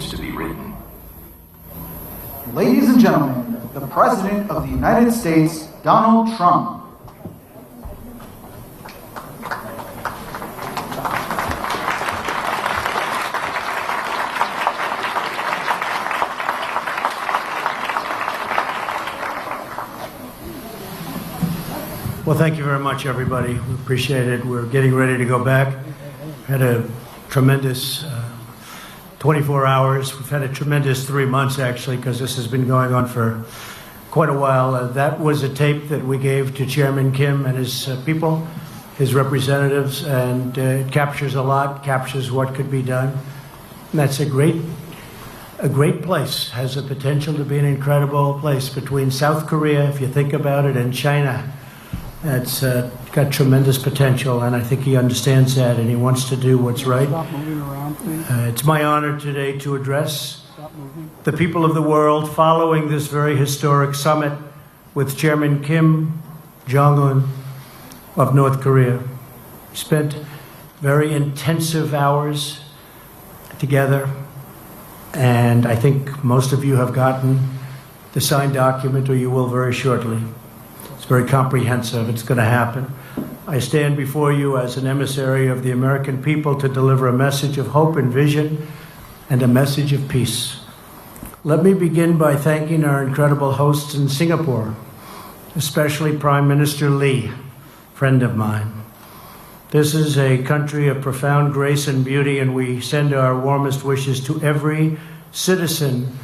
needs to be written. Ladies and gentlemen, the President of the United States, Donald Trump. Well, thank you very much, everybody. We appreciate it. We're getting ready to go back. Had a tremendous 24 hours. We've had a tremendous 3 months, actually, because this has been going on for quite a while. That was a tape that we gave to Chairman Kim and his people, his representatives, and it captures a lot, captures what could be done. And that's a great place, has the potential to be an incredible place between South Korea, if you think about it, and China. It's got tremendous potential, and I think he understands that, and he wants to do what's right. It's my honor today to address the people of the world following this very historic summit with Chairman Kim Jong-un of North Korea. We spent very intensive hours together, and I think most of you have gotten the signed document, or you will very shortly. It's very comprehensive. It's going to happen. I stand before you as an emissary of the American people to deliver a message of hope and vision and a message of peace. Let me begin by thanking our incredible hosts in Singapore, especially Prime Minister Lee, friend of mine. This is a country of profound grace and beauty, and we send our warmest wishes to every citizen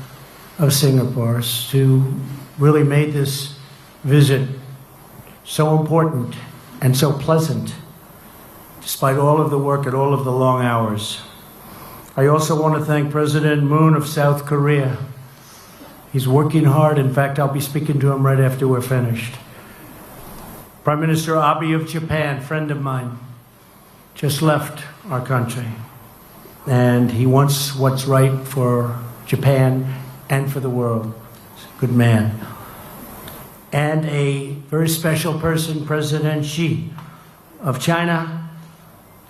of Singapore who really made this visit so important and so pleasant, despite all of the work and all of the long hours. I also want to thank President Moon of South Korea. He's working hard. In fact, I'll be speaking to him right after we're finished. Prime Minister Abe of Japan, friend of mine, just left our country. And he wants what's right for Japan and for the world. He's a good man. And a very special person, President Xi of China,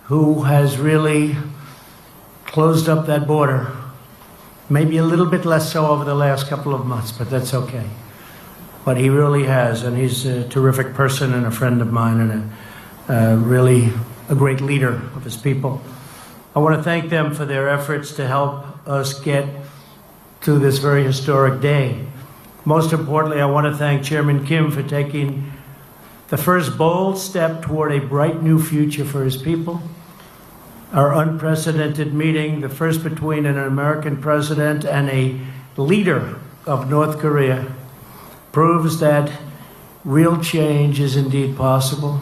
who has really closed up that border. Maybe a little bit less so over the last couple of months, but that's okay. But he really has, and he's a terrific person and a friend of mine, and really a great leader of his people. I want to thank them for their efforts to help us get to this very historic day. Most importantly, I want to thank Chairman Kim for taking the first bold step toward a bright new future for his people. Our unprecedented meeting, the first between an American president and a leader of North Korea, proves that real change is indeed possible.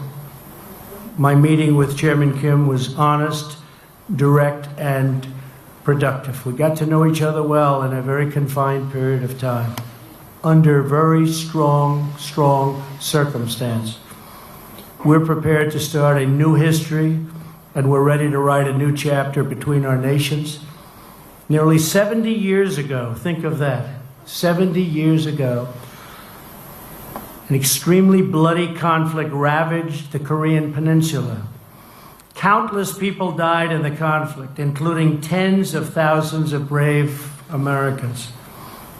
My meeting with Chairman Kim was honest, direct, and productive. We got to know each other well in a very confined period of time, under very strong circumstance. We're prepared to start a new history, and we're ready to write a new chapter between our nations. Nearly 70 years ago, think of that, 70 years ago, an extremely bloody conflict ravaged the Korean Peninsula. Countless people died in the conflict, including tens of thousands of brave Americans.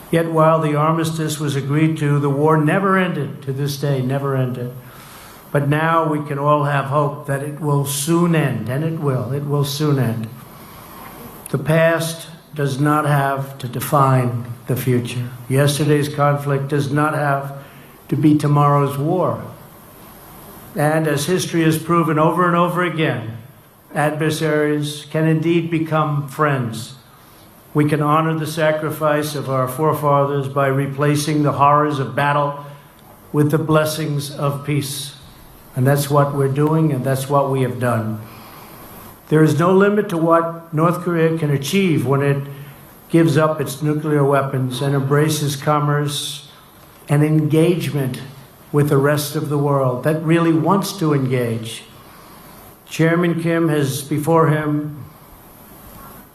Yet while the armistice was agreed to, the war never ended, to this day, never ended. But now we can all have hope that it will soon end, and it will soon end. The past does not have to define the future. Yesterday's conflict does not have to be tomorrow's war. And as history has proven over and over again, adversaries can indeed become friends. We can honor the sacrifice of our forefathers by replacing the horrors of battle with the blessings of peace. And that's what we're doing, and that's what we have done. There is no limit to what North Korea can achieve when it gives up its nuclear weapons and embraces commerce and engagement with the rest of the world that really wants to engage. Chairman Kim has before him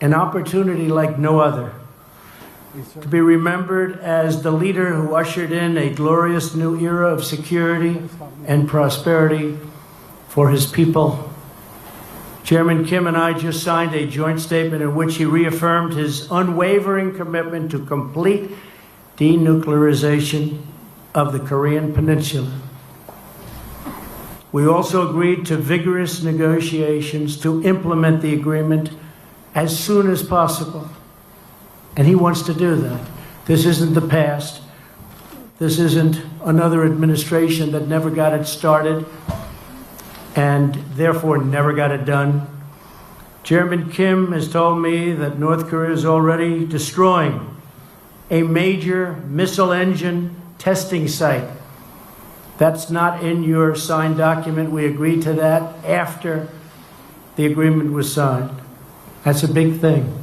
an opportunity like no other, to be remembered as the leader who ushered in a glorious new era of security and prosperity for his people Chairman Kim and I just signed a joint statement in which he reaffirmed his unwavering commitment to complete denuclearization of the Korean Peninsula. We also agreed to vigorous negotiations to implement the agreement as soon as possible. And he wants to do that. This isn't the past. This isn't another administration that never got it started and therefore never got it done. Chairman Kim has told me that North Korea is already destroying a major missile engine testing site. That's not in your signed document. We agreed to that after the agreement was signed. That's a big thing.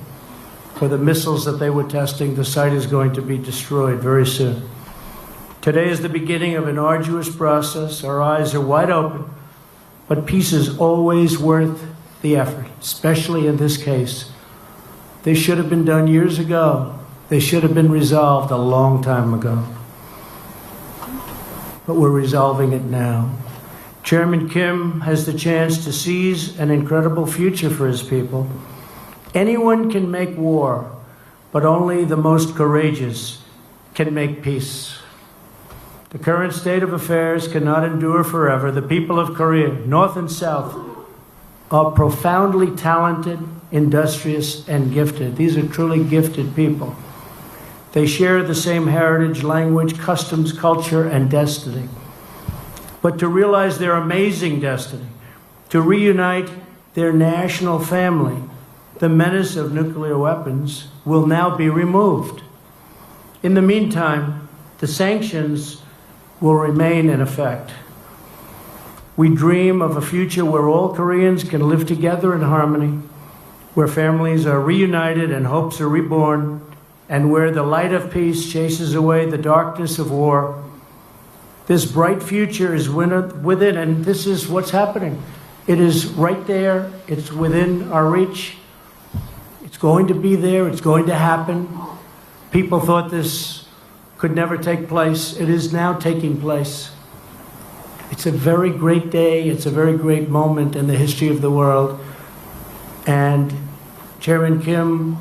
For the missiles that they were testing, the site is going to be destroyed very soon. Today is the beginning of an arduous process. Our eyes are wide open, but peace is always worth the effort, especially in this case. They should have been done years ago. They should have been resolved a long time ago. But we're resolving it now. Chairman Kim has the chance to seize an incredible future for his people. Anyone can make war, but only the most courageous can make peace. The current state of affairs cannot endure forever. The people of Korea, North and South, are profoundly talented, industrious, and gifted. These are truly gifted people. They share the same heritage, language, customs, culture, and destiny. But to realize their amazing destiny, to reunite their national family, the menace of nuclear weapons will now be removed. In the meantime, the sanctions will remain in effect. We dream of a future where all Koreans can live together in harmony, where families are reunited and hopes are reborn, and where the light of peace chases away the darkness of war. This bright future is within, and this is what's happening. It is right there. It's within our reach. It's going to be there. It's going to happen. People thought this could never take place. It is now taking place. It's a very great day. It's a very great moment in the history of the world. And Chairman Kim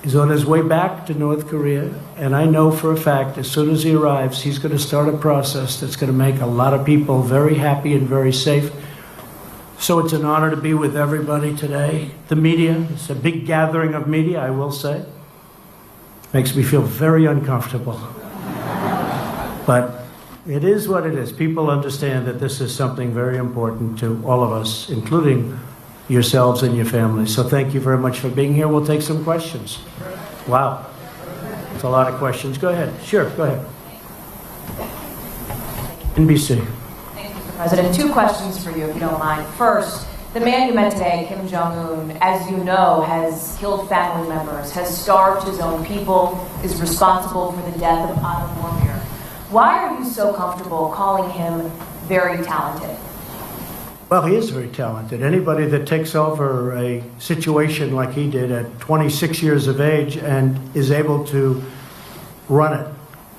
is on his way back to North Korea, and I know for a fact as soon as he arrives, he's going to start a process that's going to make a lot of people very happy and very safe. So it's an honor to be with everybody today. The media, it's a big gathering of media, I will say. Makes me feel very uncomfortable. But it is what it is. People understand that this is something very important to all of us, including yourselves and your families. So thank you very much for being here. We'll take some questions. Wow. It's a lot of questions. Go ahead. Sure, go ahead. NBC. Thank you, Mr. President. Two questions for you, if you don't mind. First, the man you met today, Kim Jong-un, as you know, has killed family members, has starved his own people, is responsible for the death of Otto Warmbier. Why are you so comfortable calling him very talented? Well, he is very talented. Anybody that takes over a situation like he did at 26 years of age and is able to run it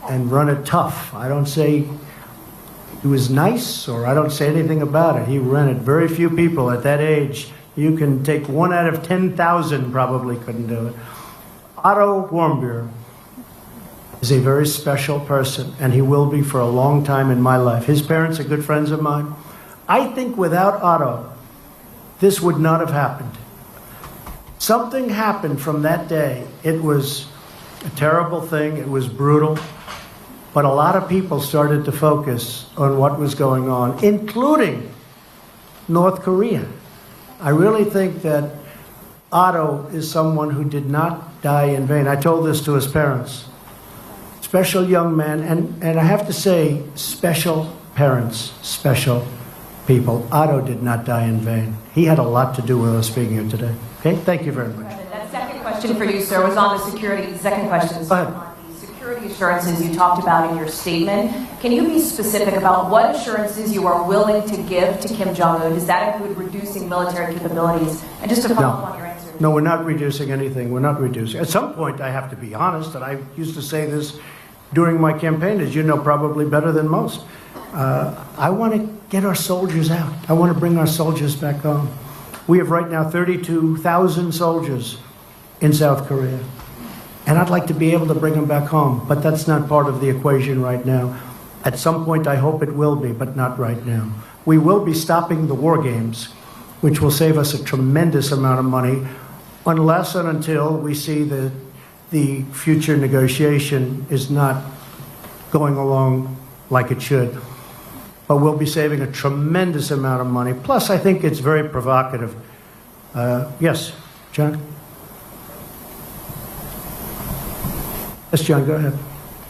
and run it tough. I don't say he was nice or I don't say anything about it. He ran it. Very few people at that age, you can take 1 out of 10,000 probably couldn't do it. Otto Warmbier is a very special person, and he will be for a long time in my life. His parents are good friends of mine. I think without Otto, this would not have happened. Something happened from that day. It was a terrible thing. It was brutal. But a lot of people started to focus on what was going on, including North Korea. I really think that Otto is someone who did not die in vain. I told this to his parents. Special young man, and I have to say, special parents, special people. Otto did not die in vain. He had a lot to do with us being here today. Okay, thank you very much. That second question for you, sir, was on the security. Second question is on the security assurances you talked about in your statement. Can you be specific about what assurances you are willing to give to Kim Jong-un? Does that include reducing military capabilities? And just to follow up on your answer. No, we're not reducing anything. We're not reducing. At some point, I have to be honest, and I used to say this during my campaign, as you know probably better than most. I want to get our soldiers out. I want to bring our soldiers back home. We have right now 32,000 soldiers in South Korea. And I'd like to be able to bring them back home, but that's not part of the equation right now. At some point, I hope it will be, but not right now. We will be stopping the war games, which will save us a tremendous amount of money, unless and until we see that the future negotiation is not going along like it should. But we'll be saving a tremendous amount of money. Plus, I think it's very provocative. Yes, John? Yes, John, go ahead.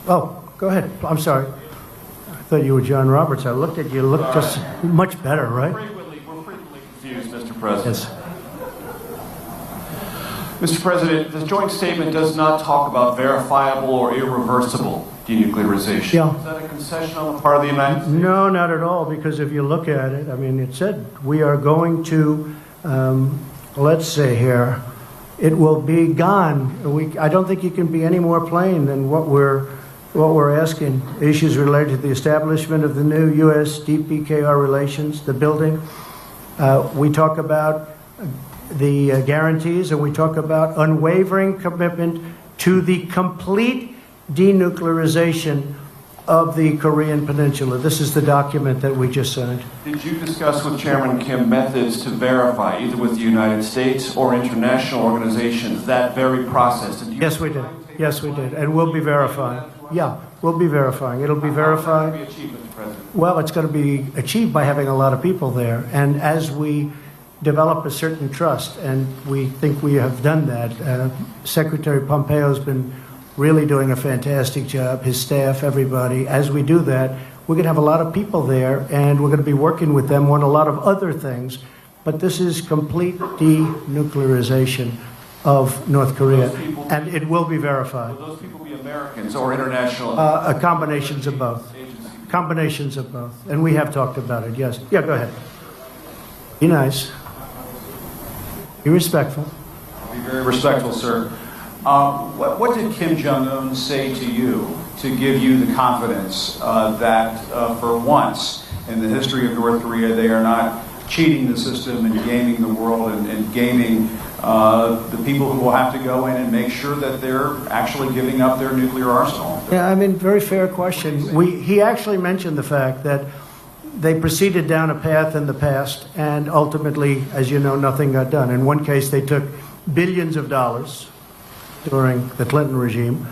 Oh, go ahead. I'm sorry. I thought you were John Roberts. I looked at you. You looked just much better, right? We're frequently confused, Mr. President. Yes. Mr. President, the joint statement does not talk about verifiable or irreversible denuclearization. Yeah. Is that a concession on the part of the United States? No, not at all, because if you look at it, I mean, it said we are going to, let's say here, it will be gone. I don't think you can be any more plain than what we're asking. Issues related to the establishment of the new U.S. DPKR relations, the building. We talk about the guarantees, and we talk about unwavering commitment to the complete denuclearization of the Korean Peninsula. This is the document that we just signed. Did you discuss with Chairman Kim methods to verify, either with the United States or international organizations, that very process? Yes, we did. Yes, we did. And we'll be verifying. Yeah, we'll be verifying. It'll be verified. How will it be achieved, Mr. President? Well, it's going to be achieved by having a lot of people there. And as we develop a certain trust, and we think we have done that, Secretary Pompeo's been really doing a fantastic job, his staff, everybody. As we do that, we're going to have a lot of people there, and we're going to be working with them on a lot of other things. But this is complete denuclearization of North Korea, and it will be verified. Will those people be Americans or international? Combinations of both. Combinations of both. And we have talked about it, yes. Yeah, go ahead. Be nice. Be respectful. Be very respectful, sir. What did Kim Jong-un say to you to give you the confidence that for once in the history of North Korea, they are not cheating the system and gaming the world and gaming the people who will have to go in and make sure that they're actually giving up their nuclear arsenal? Yeah, I mean, very fair question. He actually mentioned the fact that they proceeded down a path in the past, and ultimately, as you know, nothing got done. In one case, they took billions of dollars during the Clinton regime,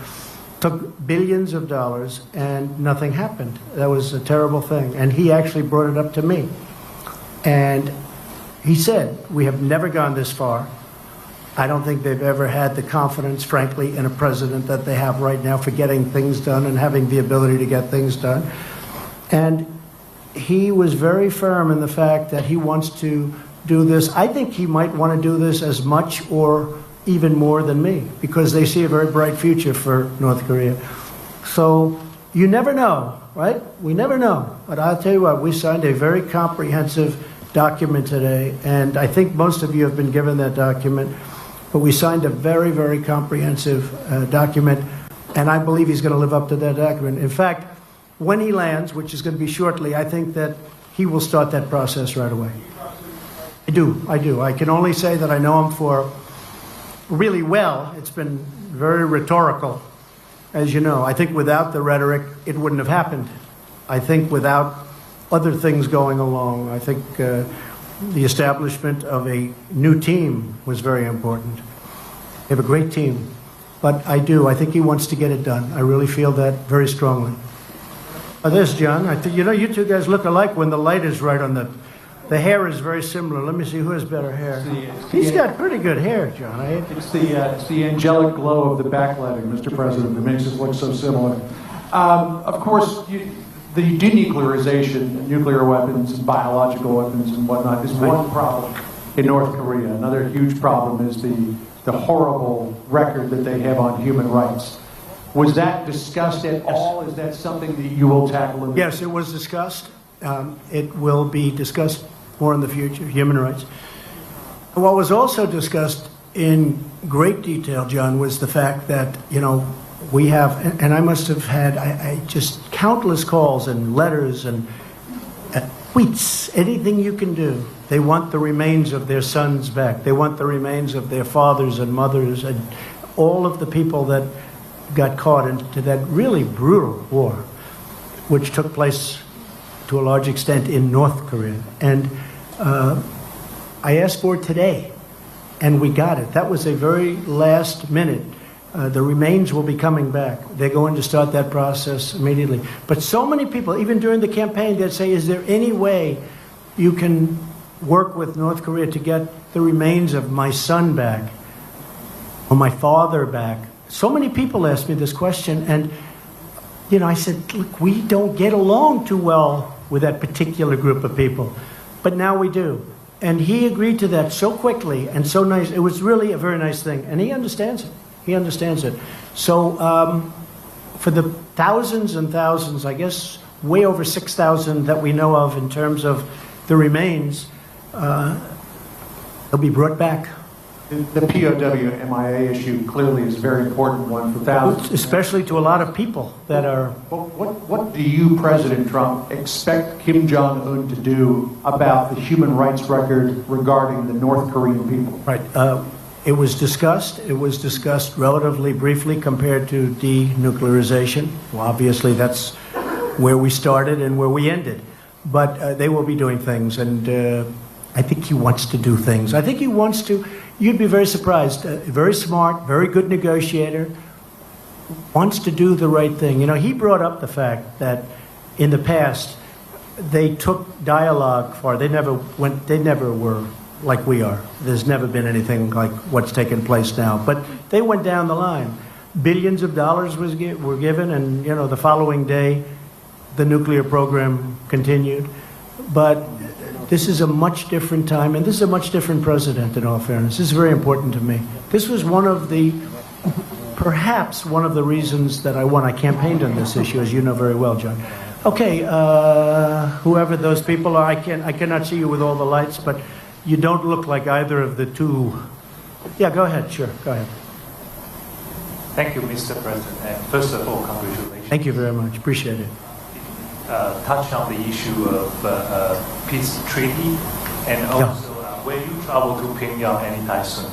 took billions of dollars, and nothing happened. That was a terrible thing. And he actually brought it up to me. And he said, we have never gone this far. I don't think they've ever had the confidence, frankly, in a president that they have right now for getting things done and having the ability to get things done. And he was very firm in the fact that he wants to do this. I think he might want to do this as much or even more than me, because they see a very bright future for North Korea. So you never know, right? We never know. But I'll tell you what, we signed a very comprehensive document today, and I think most of you have been given that document. But we signed a very, very comprehensive document, and I believe he's going to live up to that document. In fact, when he lands, which is going to be shortly, I think that he will start that process right away. I do. I can only say that I know him for really well. It's been very rhetorical, as you know. I think without the rhetoric, it wouldn't have happened. I think without other things going along, I think the establishment of a new team was very important. They have a great team. But I think he wants to get it done. I really feel that very strongly. There's John. You know, you two guys look alike when the light is right on the hair is very similar. Let me see who has better hair. He's got pretty good hair, John. It's the angelic glow of the backlighting, Mr. President, that makes us look so similar. Of course, the denuclearization, nuclear weapons, and biological weapons, and whatnot, is one problem in North Korea. Another huge problem is the horrible record that they have on human rights. Was that discussed at all? Is that something that you will tackle? Yes, it was discussed. It will be discussed more in the future, human rights. What was also discussed in great detail, John, was the fact that, you know, we have, and I must have had just countless calls and letters and tweets, anything you can do. They want the remains of their sons back. They want the remains of their fathers and mothers and all of the people that got caught into that really brutal war, which took place to a large extent in North Korea. And I asked for it today, and we got it. That was a very last minute. The remains will be coming back. They're going to start that process immediately. But so many people, even during the campaign, they'd say, is there any way you can work with North Korea to get the remains of my son back or my father back? So many people asked me this question, and I said, look, we don't get along too well with that particular group of people, but now we do. And he agreed to that so quickly and so nice. It was really a very nice thing, and he understands it. He understands it. So for the thousands and thousands, I guess way over 6,000 that we know of in terms of the remains, they'll be brought back. The POW MIA issue clearly is a very important one for thousands. Especially to a lot of people that are... What do you, President Trump, expect Kim Jong-un to do about the human rights record regarding the North Korean people? Right. It was discussed. It was discussed relatively briefly compared to denuclearization. Well, obviously, that's where we started and where we ended. But they will be doing things, and I think he wants to do things. I think he wants to... You'd be very surprised. Very smart, very good negotiator, wants to do the right thing. He brought up the fact that in the past, they took dialogue far. They never were like we are. There's never been anything like what's taken place now. But they went down the line. Billions of dollars were given, and the following day, the nuclear program continued. But this is a much different time, and this is a much different president, in all fairness. This is very important to me. This was perhaps one of the reasons that I won. I campaigned on this issue, as you know very well, John. Okay, whoever those people are, I cannot see you with all the lights, but you don't look like either of the two. Yeah, go ahead, sure, go ahead. Thank you, Mr. President. And first of all, congratulations. Thank you very much, appreciate it. Touch on the issue of peace treaty, and also will you travel to Pyongyang anytime soon?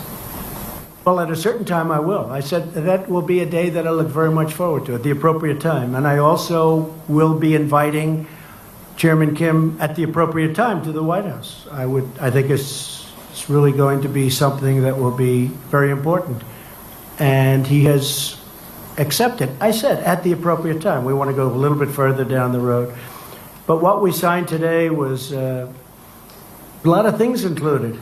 Well, at a certain time I will. I said that will be a day that I look very much forward to at the appropriate time. And I also will be inviting Chairman Kim at the appropriate time to the White House. I think it's really going to be something that will be very important. And he has accepted. I said at the appropriate time. We want to go a little bit further down the road. But what we signed today was a lot of things included.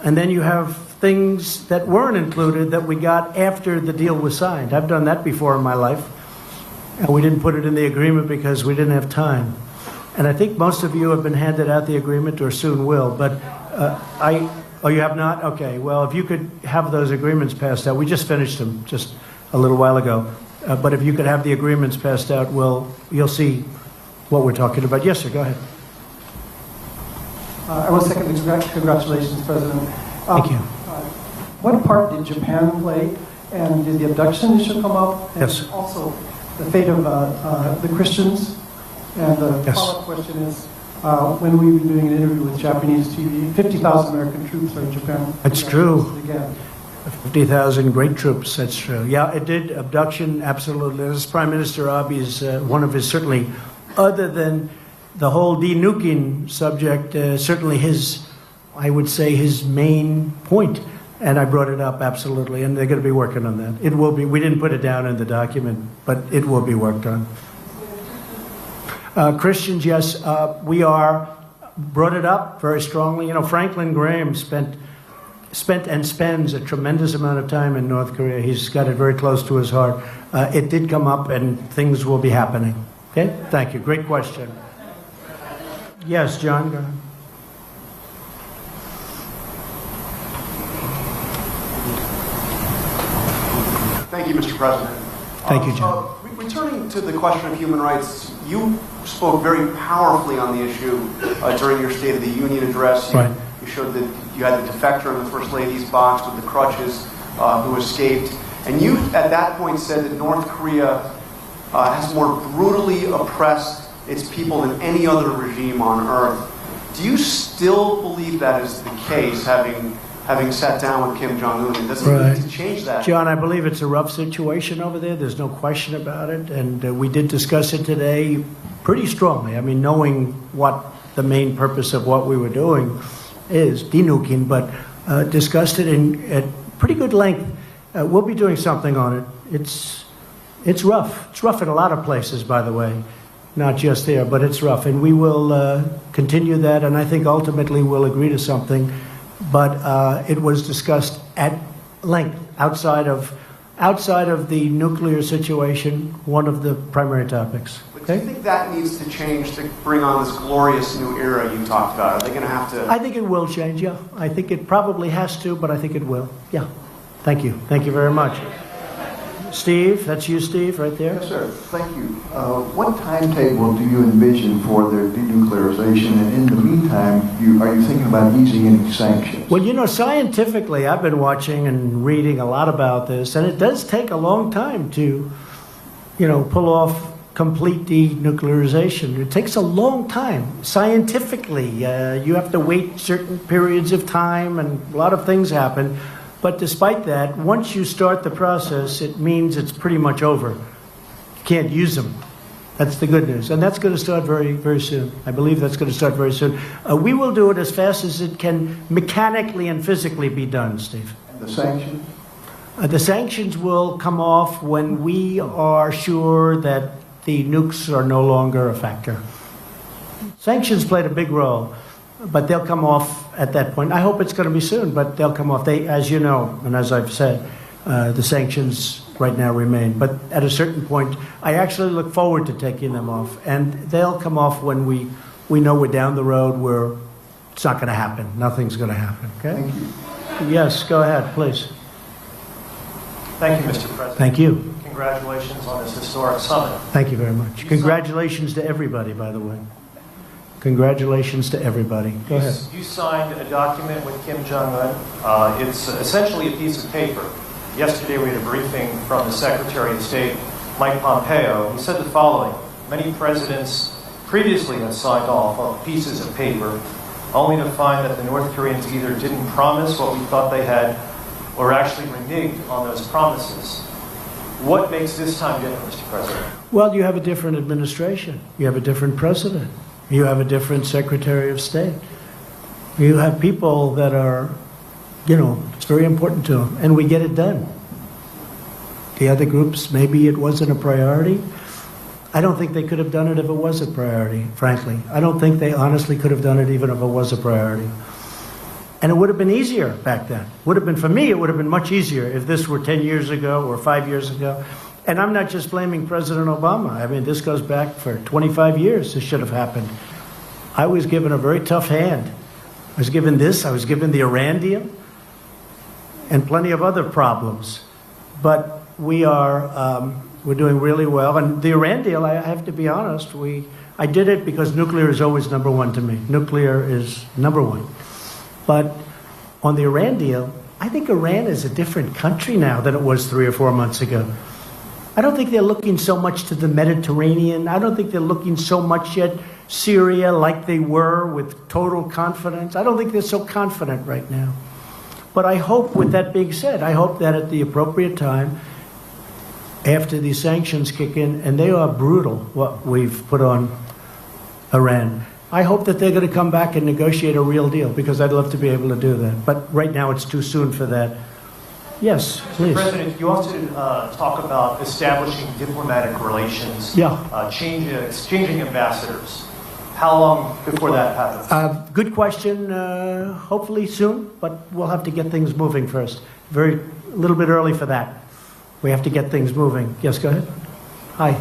And then you have things that weren't included that we got after the deal was signed. I've done that before in my life. And we didn't put it in the agreement because we didn't have time. And I think most of you have been handed out the agreement or soon will. But oh, you have not? Okay. Well, if you could have those agreements passed out. We just finished them just a little while ago. But if you could have the agreements passed out, you'll see what we're talking about. Yes, sir, go ahead. I will second the congratulations, President. Thank you. What part did Japan play, and did the abduction issue come up? And yes. Also, the fate of the Christians. And the yes. follow-up question is, when we were doing an interview with Japanese TV, 50,000 American troops are in Japan. That's true. Again. 50,000 great troops, that's true. Yeah, it did. Abduction, absolutely. This Prime Minister Abe's, one of his, certainly, other than the whole denuking subject, certainly I would say his main point. And I brought it up, absolutely, and they're going to be working on that. It will be. We didn't put it down in the document, but it will be worked on. Christians, yes, we brought it up very strongly. Franklin Graham spent and spends a tremendous amount of time in North Korea. He's got it very close to his heart. It did come up, and things will be happening. Okay? Thank you. Great question. Yes, John, go ahead. Thank you, Mr. President. Thank you, John. Returning to the question of human rights, you spoke very powerfully on the issue during your State of the Union address. You showed that you had the defector in the First Lady's box with the crutches who escaped. And you, at that point, said that North Korea has more brutally oppressed its people than any other regime on earth. Do you still believe that is the case, having sat down with Kim Jong-un? And does it need to change that? John, I believe it's a rough situation over there. There's no question about it. And we did discuss it today pretty strongly. I mean, knowing what the main purpose of what we were doing is, denuking, but discussed it at pretty good length. We'll be doing something on it. It's rough. It's rough in a lot of places, by the way. Not just there, but it's rough. And we will continue that, and I think ultimately we'll agree to something. But it was discussed at length outside of the nuclear situation, one of the primary topics. But do you think that needs to change to bring on this glorious new era you talked about? Are they going to have to... I think it will change, yeah. I think it probably has to, but I think it will. Yeah. Thank you. Thank you very much. Steve, that's you, Steve, right there. Yes, sir. Thank you. What timetable do you envision for their denuclearization? And in the meantime, are you thinking about easing any sanctions? Well, you know, scientifically, I've been watching and reading a lot about this, and it does take a long time to, pull off complete denuclearization. It takes a long time. Scientifically, you have to wait certain periods of time, and a lot of things happen. But despite that, once you start the process, it means it's pretty much over. You can't use them. That's the good news. And that's going to start very, very soon. I believe that's going to start very soon. We will do it as fast as it can mechanically and physically be done, Steve. And the sanctions? The sanctions will come off when we are sure that the nukes are no longer a factor. Sanctions played a big role. But they'll come off at that point. I hope it's going to be soon, but they'll come off. They, as you know, and as I've said, the sanctions right now remain. But at a certain point, I actually look forward to taking them off. And they'll come off when we know we're down the road where it's not going to happen. Nothing's going to happen. Okay? Thank you. Yes, go ahead, please. Thank you, Mr. President. Thank you. Congratulations on this historic summit. Thank you very much. Congratulations to everybody, by the way. Congratulations to everybody. Go ahead. You signed a document with Kim Jong-un. It's essentially a piece of paper. Yesterday we had a briefing from the Secretary of State, Mike Pompeo. He said the following: many presidents previously have signed off on pieces of paper, only to find that the North Koreans either didn't promise what we thought they had, or actually reneged on those promises. What makes this time different, Mr. President? Well, you have a different administration. You have a different president. You have a different Secretary of State. You have people that are, it's very important to them, and we get it done. The other groups, maybe it wasn't a priority. I don't think they could have done it if it was a priority, frankly. I don't think they honestly could have done it even if it was a priority. And it would have been easier back then. For me, it would have been much easier if this were 10 years ago or 5 years ago. And I'm not just blaming President Obama. I mean, this goes back for 25 years. This should have happened. I was given a very tough hand. I was given this. I was given the Iran deal and plenty of other problems. But we're doing really well. And the Iran deal, I have to be honest, I did it because nuclear is always number one to me. Nuclear is number one. But on the Iran deal, I think Iran is a different country now than it was 3 or 4 months ago. I don't think they're looking so much to the Mediterranean. I don't think they're looking so much at Syria like they were with total confidence. I don't think they're so confident right now. But I hope, with that being said, I hope that at the appropriate time, after these sanctions kick in, and they are brutal, what we've put on Iran, I hope that they're going to come back and negotiate a real deal, because I'd love to be able to do that. But right now it's too soon for that. Yes, please. Mr. President, you also talk about establishing diplomatic relations, exchanging ambassadors. How long before that happens? Good question. Hopefully soon, but we'll have to get things moving first. A little bit early for that. We have to get things moving. Yes, go ahead. Hi.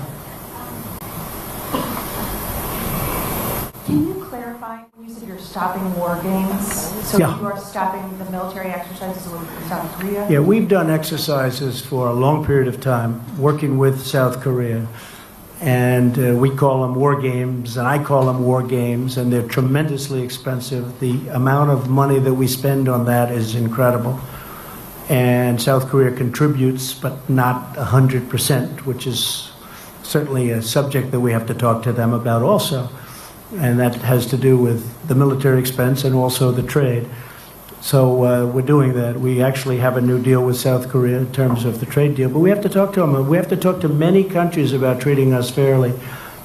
Can you clarify when you said you're stopping war games? So you are stopping the military exercises with South Korea? Yeah, we've done exercises for a long period of time working with South Korea. And we call them war games, and I call them war games, and they're tremendously expensive. The amount of money that we spend on that is incredible. And South Korea contributes, but not 100%, which is certainly a subject that we have to talk to them about also. and that has to do with the military expense and also the trade. So we're doing that. We actually have a new deal with South Korea in terms of the trade deal, but we have to talk to them. We have to talk to many countries about treating us fairly.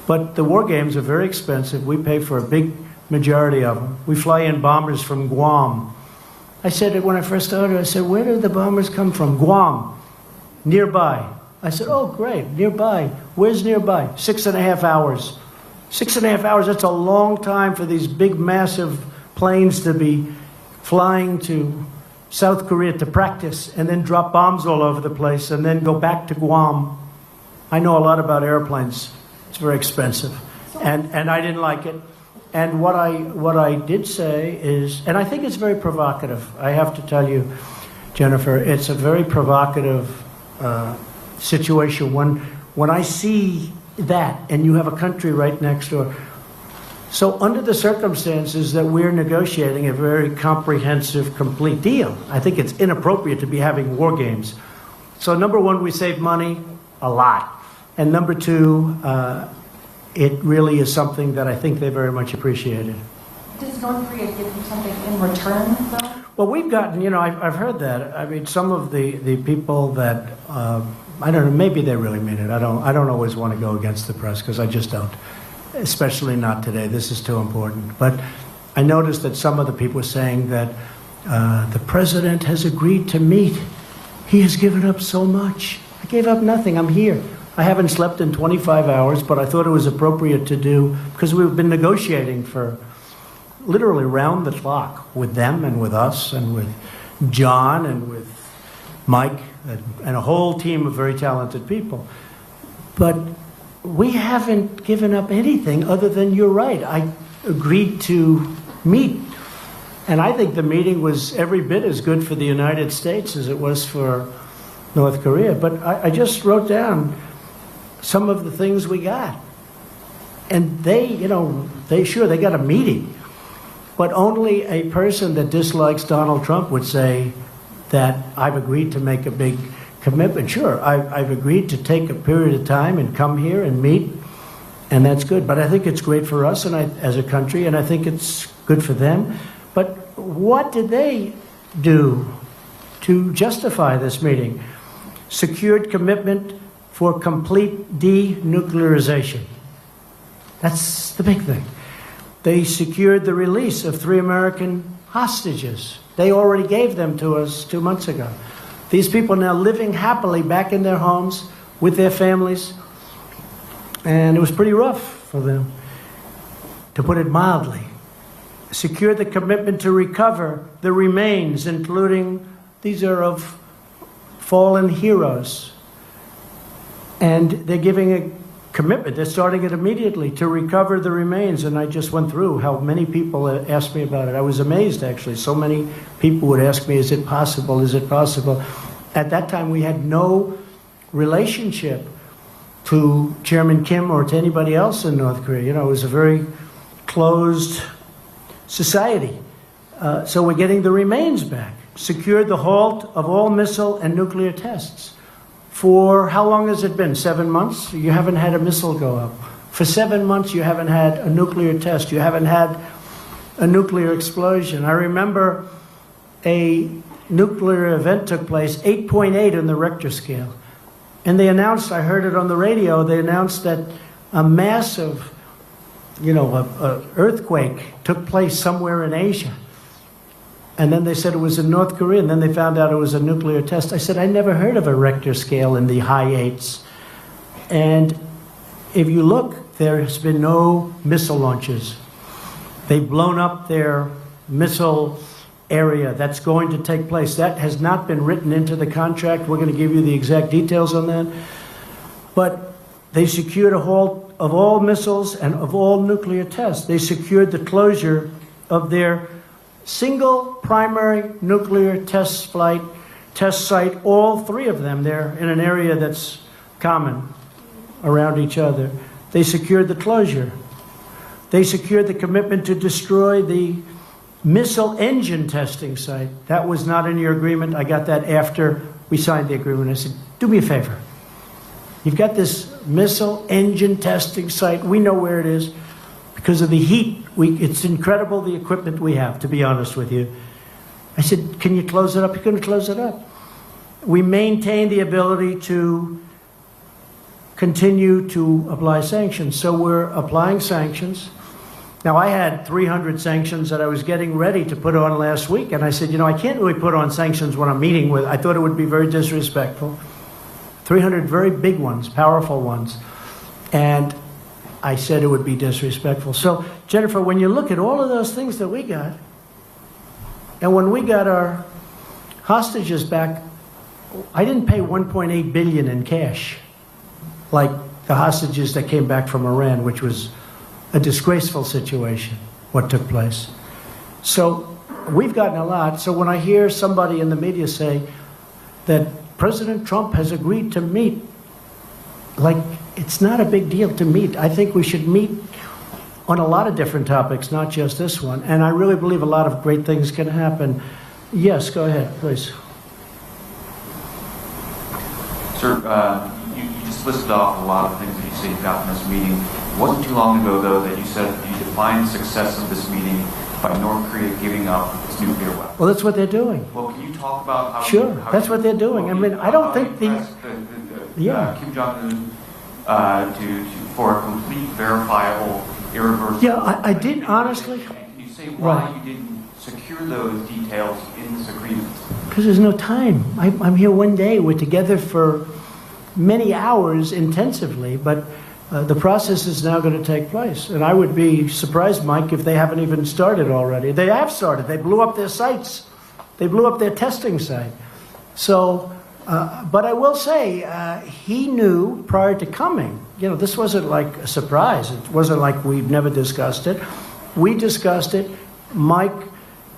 But the war games are very expensive. We pay for a big majority of them. We fly in bombers from Guam. I said it when I first started, I said, where do the bombers come from? Guam, nearby. I said, oh, great, nearby. Where's nearby? 6.5 hours. 6.5 hours, that's a long time for these big, massive planes to be flying to South Korea to practice and then drop bombs all over the place and then go back to Guam. I know a lot about airplanes. It's very expensive. And I didn't like it. And what I did say is, and I think it's very provocative. I have to tell you, Jennifer, it's a very provocative situation when I see that and you have a country right next door. So under the circumstances that we're negotiating a very comprehensive, complete deal, I think it's inappropriate to be having war games. So number one, we save money, a lot. And number two, it really is something that I think they very much appreciated. Does North Korea give you something in return, though? Well, we've gotten, I've heard that. I mean, some of the people that, I don't know, maybe they really mean it. I don't always want to go against the press because I just don't. Especially not today. This is too important. But I noticed that some of the people were saying that the president has agreed to meet. He has given up so much. I gave up nothing. I'm here. I haven't slept in 25 hours, but I thought it was appropriate to do because we've been negotiating for literally round the clock with them and with us and with John and with Mike and a whole team of very talented people. But we haven't given up anything other than, you're right, I agreed to meet. And I think the meeting was every bit as good for the United States as it was for North Korea. But I just wrote down some of the things we got. And they got a meeting. But only a person that dislikes Donald Trump would say that I've agreed to make a big commitment. Sure, I've agreed to take a period of time and come here and meet, and that's good. But I think it's great for us and as a country, and I think it's good for them. But what did they do to justify this meeting? Secured commitment for complete denuclearization. That's the big thing. They secured the release of 3 American hostages. They already gave them to us 2 months ago. These people are now living happily back in their homes with their families. And it was pretty rough for them, to put it mildly. Secure the commitment to recover the remains, including, these are of fallen heroes. And they're giving a commitment, they're starting it immediately, to recover the remains. And I just went through how many people asked me about it. I was amazed, actually. So many people would ask me, is it possible? Is it possible? At that time, we had no relationship to Chairman Kim or to anybody else in North Korea. It was a very closed society. So we're getting the remains back. Secured the halt of all missile and nuclear tests. For how long has it been? 7 months? You haven't had a missile go up. For 7 months, you haven't had a nuclear test. You haven't had a nuclear explosion. I remember a nuclear event took place, 8.8 on the Richter scale. And they announced, I heard it on the radio, they announced that a massive, a earthquake took place somewhere in Asia. And then they said it was in North Korea, and then they found out it was a nuclear test. I said, I never heard of a Richter scale in the high 8s. And if you look, there has been no missile launches. They've blown up their missile area. That's going to take place. That has not been written into the contract. We're going to give you the exact details on that. But they secured a halt of all missiles and of all nuclear tests. They secured the closure of their single primary nuclear test site, all 3 of them. They're in an area that's common around each other. They secured the closure. They secured the commitment to destroy the missile engine testing site. That was not in your agreement. I got that after we signed the agreement. I said, do me a favor. You've got this missile engine testing site. We know where it is. because of the heat. It's incredible the equipment we have, to be honest with you. I said, can you close it up? He couldn't close it up. We maintain the ability to continue to apply sanctions. So we're applying sanctions. Now, I had 300 sanctions that I was getting ready to put on last week, and I said, I can't really put on sanctions when I'm meeting with, I thought it would be very disrespectful. 300 very big ones, powerful ones. And I said it would be disrespectful. So, Jennifer, when you look at all of those things that we got, and when we got our hostages back, I didn't pay 1.8 billion in cash, like the hostages that came back from Iran, which was a disgraceful situation, what took place. So we've gotten a lot. So when I hear somebody in the media say that President Trump has agreed to meet, like, it's not a big deal to meet. I think we should meet on a lot of different topics, not just this one. And I really believe a lot of great things can happen. Yes, go ahead, please. Sir, you just listed off a lot of things that you say you got from this meeting. It wasn't too long ago, though, that you said you defined success of this meeting by North Korea giving up its nuclear weapons. Well, that's what they're doing. Well, can you talk about how... Sure, that's what they're doing. I mean, I don't think Kim Jong-un for a complete, verifiable, irreversible... Yeah, I didn't, honestly... Can you say why you didn't secure those details in this agreement? Because there's no time. I'm here one day. We're together for many hours intensively, but the process is now going to take place. And I would be surprised, Mike, if they haven't even started already. They have started. They blew up their sites. They blew up their testing site. So, but I will say, he knew prior to coming. This wasn't like a surprise. It wasn't like we'd never discussed it. We discussed it. Mike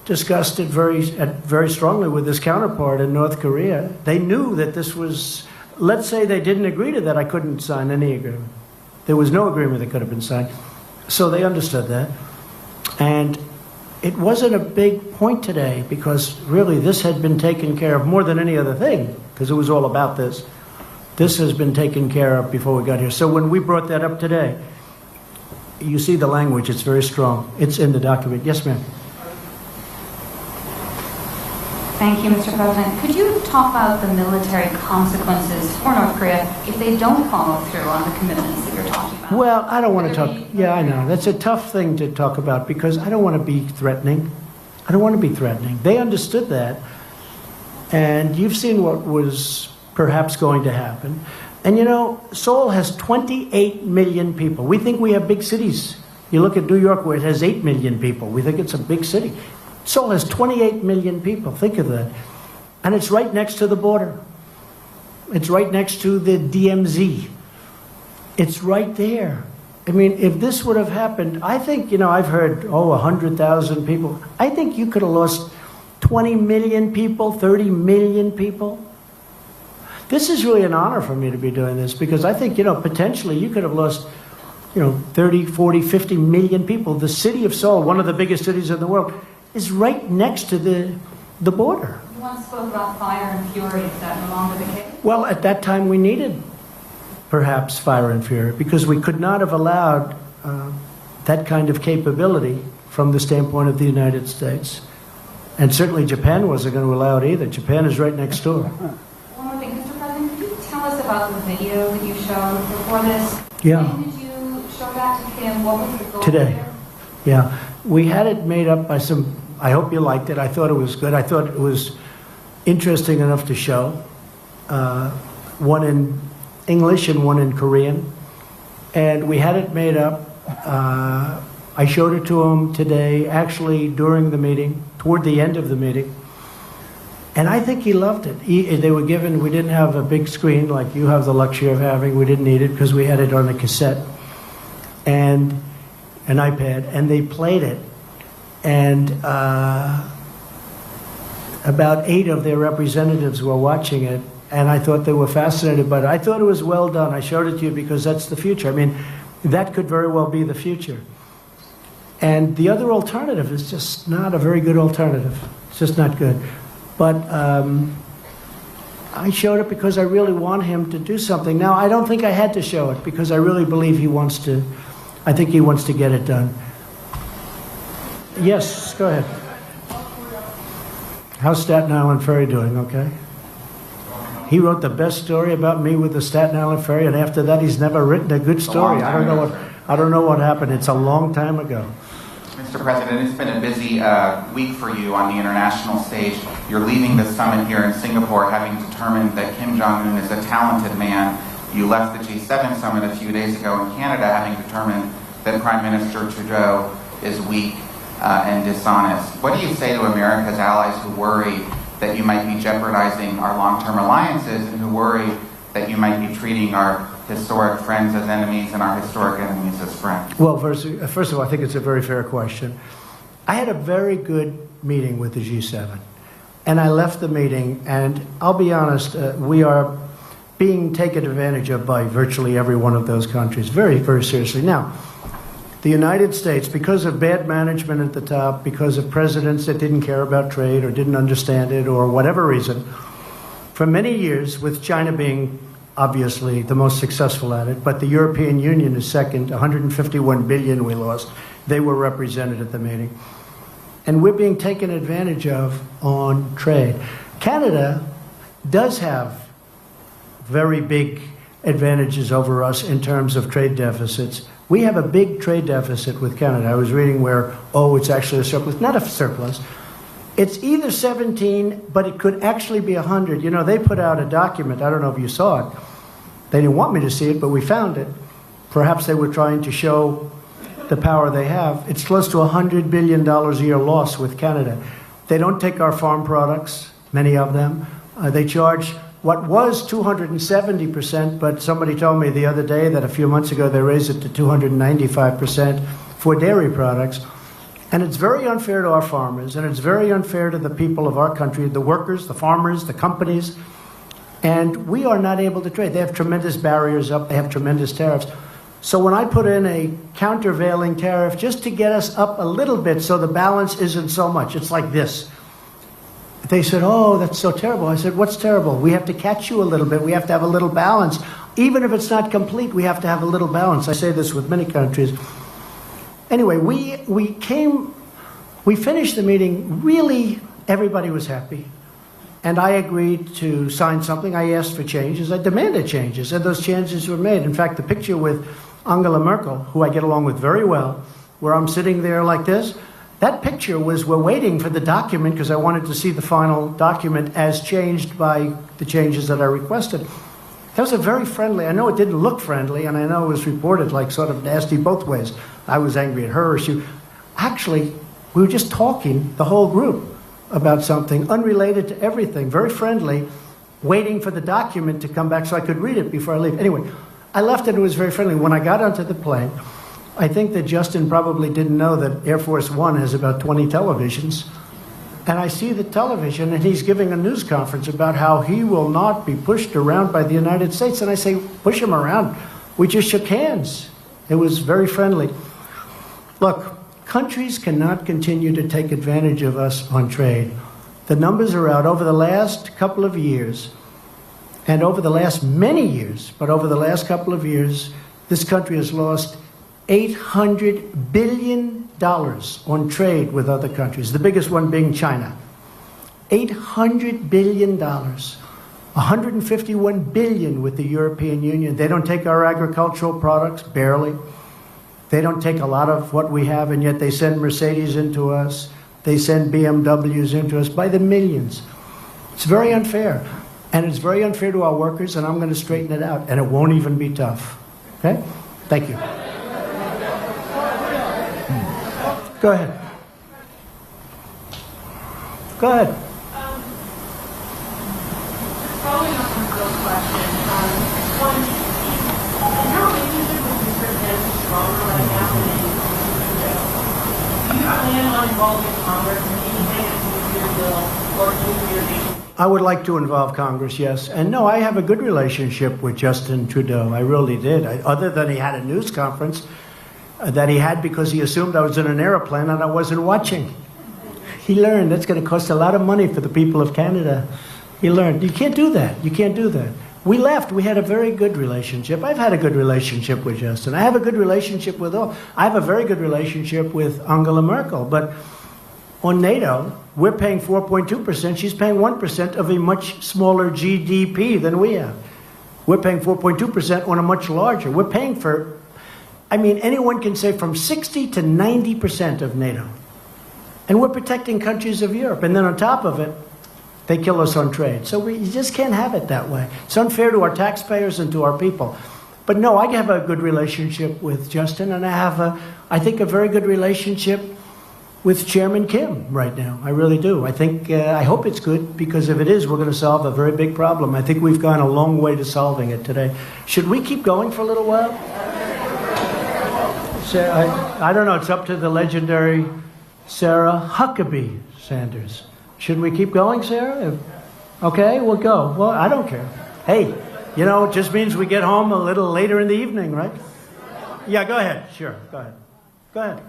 discussed it very strongly with his counterpart in North Korea. They knew that this was, let's say they didn't agree to that, I couldn't sign any agreement. There was no agreement that could have been signed. So they understood that. And it wasn't a big point today because really this had been taken care of more than any other thing because it was all about this. This has been taken care of before we got here. So when we brought that up today, you see the language, it's very strong. It's in the document. Yes, ma'am. Thank you, Mr. President. Could you talk about the military consequences for North Korea if they don't follow through on the commitments that you're talking about? Well, I don't want to talk. Yeah, I know. That's a tough thing to talk about because I don't want to be threatening. I don't want to be threatening. They understood that. And you've seen what was perhaps going to happen. And Seoul has 28 million people. We think we have big cities. You look at New York where it has 8 million people. We think it's a big city. Seoul has 28 million people. Think of that. And it's right next to the border. It's right next to the DMZ. It's right there. I mean, if this would have happened, I think, I've heard, 100,000 people. I think you could have lost 20 million people, 30 million people. This is really an honor for me to be doing this because I think, potentially you could have lost, 30, 40, 50 million people. The city of Seoul, one of the biggest cities in the world, is right next to the border. You once spoke about fire and fury. Is that no longer the case? Well, at that time we needed perhaps fire and fury because we could not have allowed that kind of capability from the standpoint of the United States. And certainly Japan wasn't going to allow it either. Japan is right next door. One more thing, Mr. President, could you tell us about the video that you showed before this? Yeah. When did you show that to Kim? What was the goal Today. there? Yeah. We had it made up by some, I hope you liked it. I thought it was good. I thought it was interesting enough to show. One in English and one in Korean. And we had it made up. I showed it to him today, actually during the meeting, toward the end of the meeting. And I think he loved it. They were given, we didn't have a big screen like you have the luxury of having. We didn't need it because we had it on a cassette and an iPad, and they played it. And about 8 of their representatives were watching it, and I thought they were fascinated by it. I thought it was well done. I showed it to you because that's the future. I mean, that could very well be the future. And the other alternative is just not a very good alternative. It's just not good. But I showed it because I really want him to do something. Now, I don't think I had to show it because I really believe he wants to I think he wants to get it done. Yes, go ahead. How's Staten Island Ferry doing? Okay. He wrote the best story about me with the Staten Island Ferry, and after that, he's never written a good story. I don't know what happened. It's a long time ago. Mr. President, it's been a busy week for you on the international stage. You're leaving the summit here in Singapore having determined that Kim Jong-un is a talented man. You left the G7 summit a few days ago in Canada having determined that Prime Minister Trudeau is weak and dishonest. What do you say to America's allies who worry that you might be jeopardizing our long-term alliances and who worry that you might be treating our historic friends as enemies and our historic enemies as friends? Well, first of all, I think it's a very fair question. I had a very good meeting with the G7, and I left the meeting, and I'll be honest, we are being taken advantage of by virtually every one of those countries, very, very seriously. Now, the United States, because of bad management at the top, because of presidents that didn't care about trade or didn't understand it or whatever reason, for many years, with China being obviously the most successful at it, but the European Union is second, 151 billion we lost. They were represented at the meeting. And we're being taken advantage of on trade. Canada does have very big advantages over us in terms of trade deficits. We have a big trade deficit with Canada. I was reading where, it's actually a surplus. Not a surplus. It's either 17, but it could actually be 100. You know, they put out a document. I don't know if you saw it. They didn't want me to see it, but we found it. Perhaps they were trying to show the power they have. It's close to $100 billion a year loss with Canada. They don't take our farm products, many of them. They charge what was 270%, but somebody told me the other day that a few months ago they raised it to 295% for dairy products. And it's very unfair to our farmers, and it's very unfair to the people of our country, the workers, the farmers, the companies. And we are not able to trade. They have tremendous barriers up. They have tremendous tariffs. So when I put in a countervailing tariff just to get us up a little bit so the balance isn't so much, it's like this. They said, oh, that's so terrible. I said, what's terrible? We have to catch you a little bit. We have to have a little balance. Even if it's not complete, we have to have a little balance. I say this with many countries. Anyway, we finished the meeting. Really, everybody was happy. And I agreed to sign something. I asked for changes. I demanded changes, and those changes were made. In fact, the picture with Angela Merkel, who I get along with very well, where I'm sitting there like this, that picture was, we're waiting for the document because I wanted to see the final document as changed by the changes that I requested. That was a very friendly, I know it didn't look friendly, and I know it was reported like sort of nasty both ways. I was angry at her. Actually, we were just talking, the whole group, about something unrelated to everything, very friendly, waiting for the document to come back so I could read it before I leave. Anyway, I left and it was very friendly. When I got onto the plane, I think that Justin probably didn't know that Air Force One has about 20 televisions. And I see the television, and he's giving a news conference about how he will not be pushed around by the United States. And I say, push him around. We just shook hands. It was very friendly. Look, countries cannot continue to take advantage of us on trade. The numbers are out. Over the last couple of years, and over the last many years, but over the last couple of years, this country has lost $800 billion on trade with other countries, the biggest one being China. $800 billion. $151 billion with the European Union. They don't take our agricultural products, barely. They don't take a lot of what we have, and yet they send Mercedes into us. They send BMWs into us by the millions. It's very unfair. And it's very unfair to our workers, and I'm going to straighten it out, and it won't even be tough. Okay? Thank you. Go ahead. Go ahead. Following up on Bill's question, one, your relationship with Mr. Kim is stronger right now than any. Do you plan on involving Congress in anything as nuclear bill or nuclear nation? I would like to involve Congress, yes. And no, I have a good relationship with Justin Trudeau. I really did. Other than he had a news conference that he had because he assumed I was in an airplane and I wasn't watching. He learned that's going to cost a lot of money for the people of Canada. He learned. You can't do that. You can't do that. We left. We had a very good relationship. I've had a good relationship with Justin. I have a good relationship with all. I have a very good relationship with Angela Merkel. But on NATO, we're paying 4.2%. She's paying 1% of a much smaller GDP than we have. We're paying 4.2% on a much larger. We're paying for, I mean, anyone can say from 60 to 90% of NATO. And we're protecting countries of Europe. And then on top of it, they kill us on trade. So you just can't have it that way. It's unfair to our taxpayers and to our people. But no, I have a good relationship with Justin, and I have, I think, a very good relationship with Chairman Kim right now. I really do. I think, I hope it's good, because if it is, we're going to solve a very big problem. I think we've gone a long way to solving it today. Should we keep going for a little while? I don't know. It's up to the legendary Sarah Huckabee Sanders. Should we keep going, Sarah? Okay, we'll go. Well, I don't care. Hey, you know, it just means we get home a little later in the evening, right? Yeah, go ahead. Sure, go ahead. Go ahead.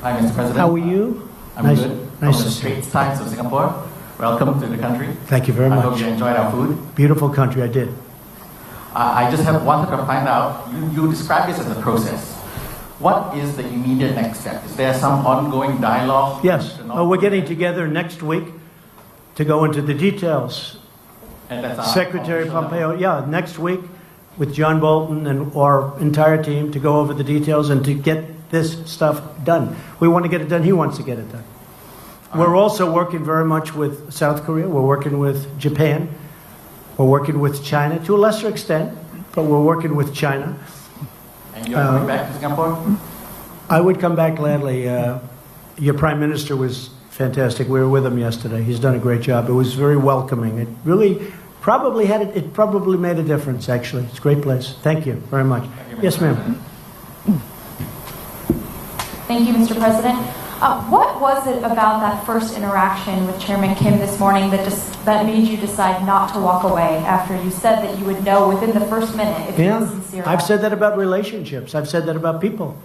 Hi, Mr. President. How are you? I'm nice, good. Nice From to the see you. Straits Times of Singapore. Welcome to the country. Thank you very much. I hope you enjoyed our food. Beautiful country, I did. I just have wanted to find out, you describe this as a process. What is the immediate next step? Is there some ongoing dialogue? Yes. We're getting together next week to go into the details. And that's our Secretary Pompeo, yeah, next week with John Bolton and our entire team to go over the details and to get this stuff done. We want to get it done. He wants to get it done. We're also working very much with South Korea. We're working with Japan. We're working with China to a lesser extent, but we're working with China. And you're coming back to Singapore? I would come back gladly. Your Prime Minister was fantastic. We were with him yesterday. He's done a great job. It was very welcoming. It really probably it probably made a difference, actually. It's a great place. Thank you very much. Yes, ma'am. Thank you, Mr. President. What was it about that first interaction with Chairman Kim this morning that made you decide not to walk away after you said that you would know within the first minute if he was sincere? I've said that about relationships. I've said that about people.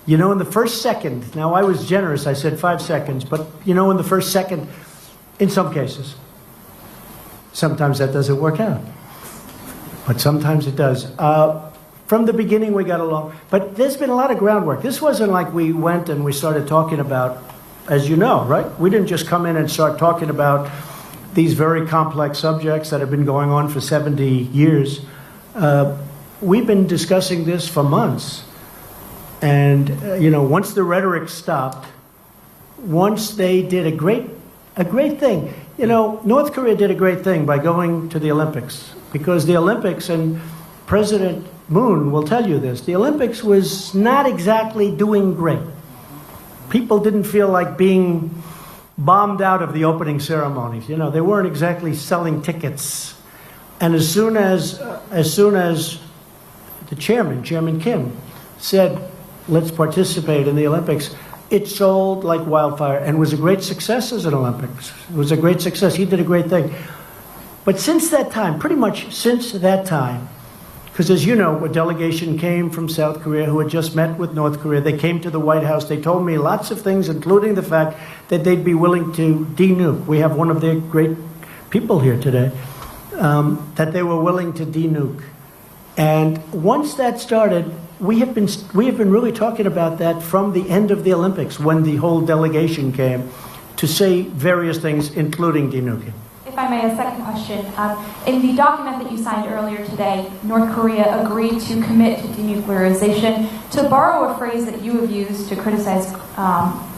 You know, in the first second, now I was generous, I said 5 seconds, but you know, in the first second, in some cases, sometimes that doesn't work out. But sometimes it does. From the beginning, we got along. But there's been a lot of groundwork. This wasn't like we went and we started talking about, as you know, right? We didn't just come in and start talking about these very complex subjects that have been going on for 70 years. We've been discussing this for months. And, you know, once the rhetoric stopped, once they did a great thing. You know, North Korea did a great thing by going to the Olympics. Because the Olympics, and President Moon will tell you this, the Olympics was not exactly doing great. People didn't feel like being bombed out of the opening ceremonies. You know, they weren't exactly selling tickets. And as soon as the Chairman Kim, said, let's participate in the Olympics, it sold like wildfire and was a great success as an Olympics. It was a great success. He did a great thing. But since that time, pretty much since that time, because as you know, a delegation came from South Korea who had just met with North Korea. They came to the White House. They told me lots of things, including the fact that they'd be willing to de-nuke. We have one of their great people here today, that they were willing to de-nuke. And once that started, we have been really talking about that from the end of the Olympics, when the whole delegation came to say various things, including de-nuking. If I may, a second question. In the document that you signed earlier today, North Korea agreed to commit to denuclearization. To borrow a phrase that you have used to criticize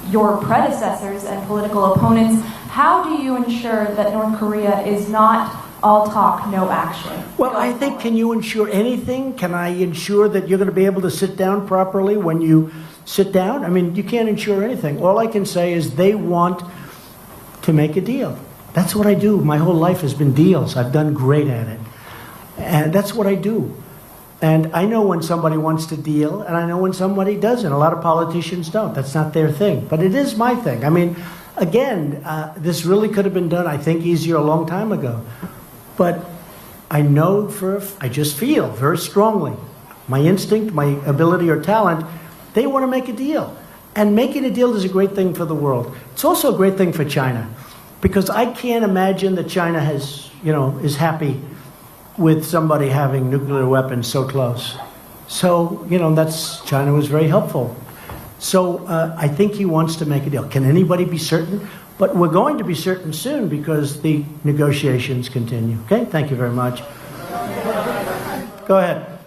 your predecessors and political opponents, how do you ensure that North Korea is not all talk, no action? Well, I think, can you ensure anything? Can I ensure that you're going to be able to sit down properly when you sit down? I mean, you can't ensure anything. All I can say is they want to make a deal. That's what I do. My whole life has been deals. I've done great at it. And that's what I do. And I know when somebody wants to deal, and I know when somebody doesn't. A lot of politicians don't. That's not their thing. But it is my thing. I mean, again, this really could have been done, I think, easier a long time ago. But I know I just feel very strongly, my instinct, my ability or talent, they want to make a deal. And making a deal is a great thing for the world. It's also a great thing for China. Because I can't imagine that China has, is happy with somebody having nuclear weapons so close. So, China was very helpful. So I think he wants to make a deal. Can anybody be certain? But we're going to be certain soon because the negotiations continue. Okay, thank you very much. Go ahead.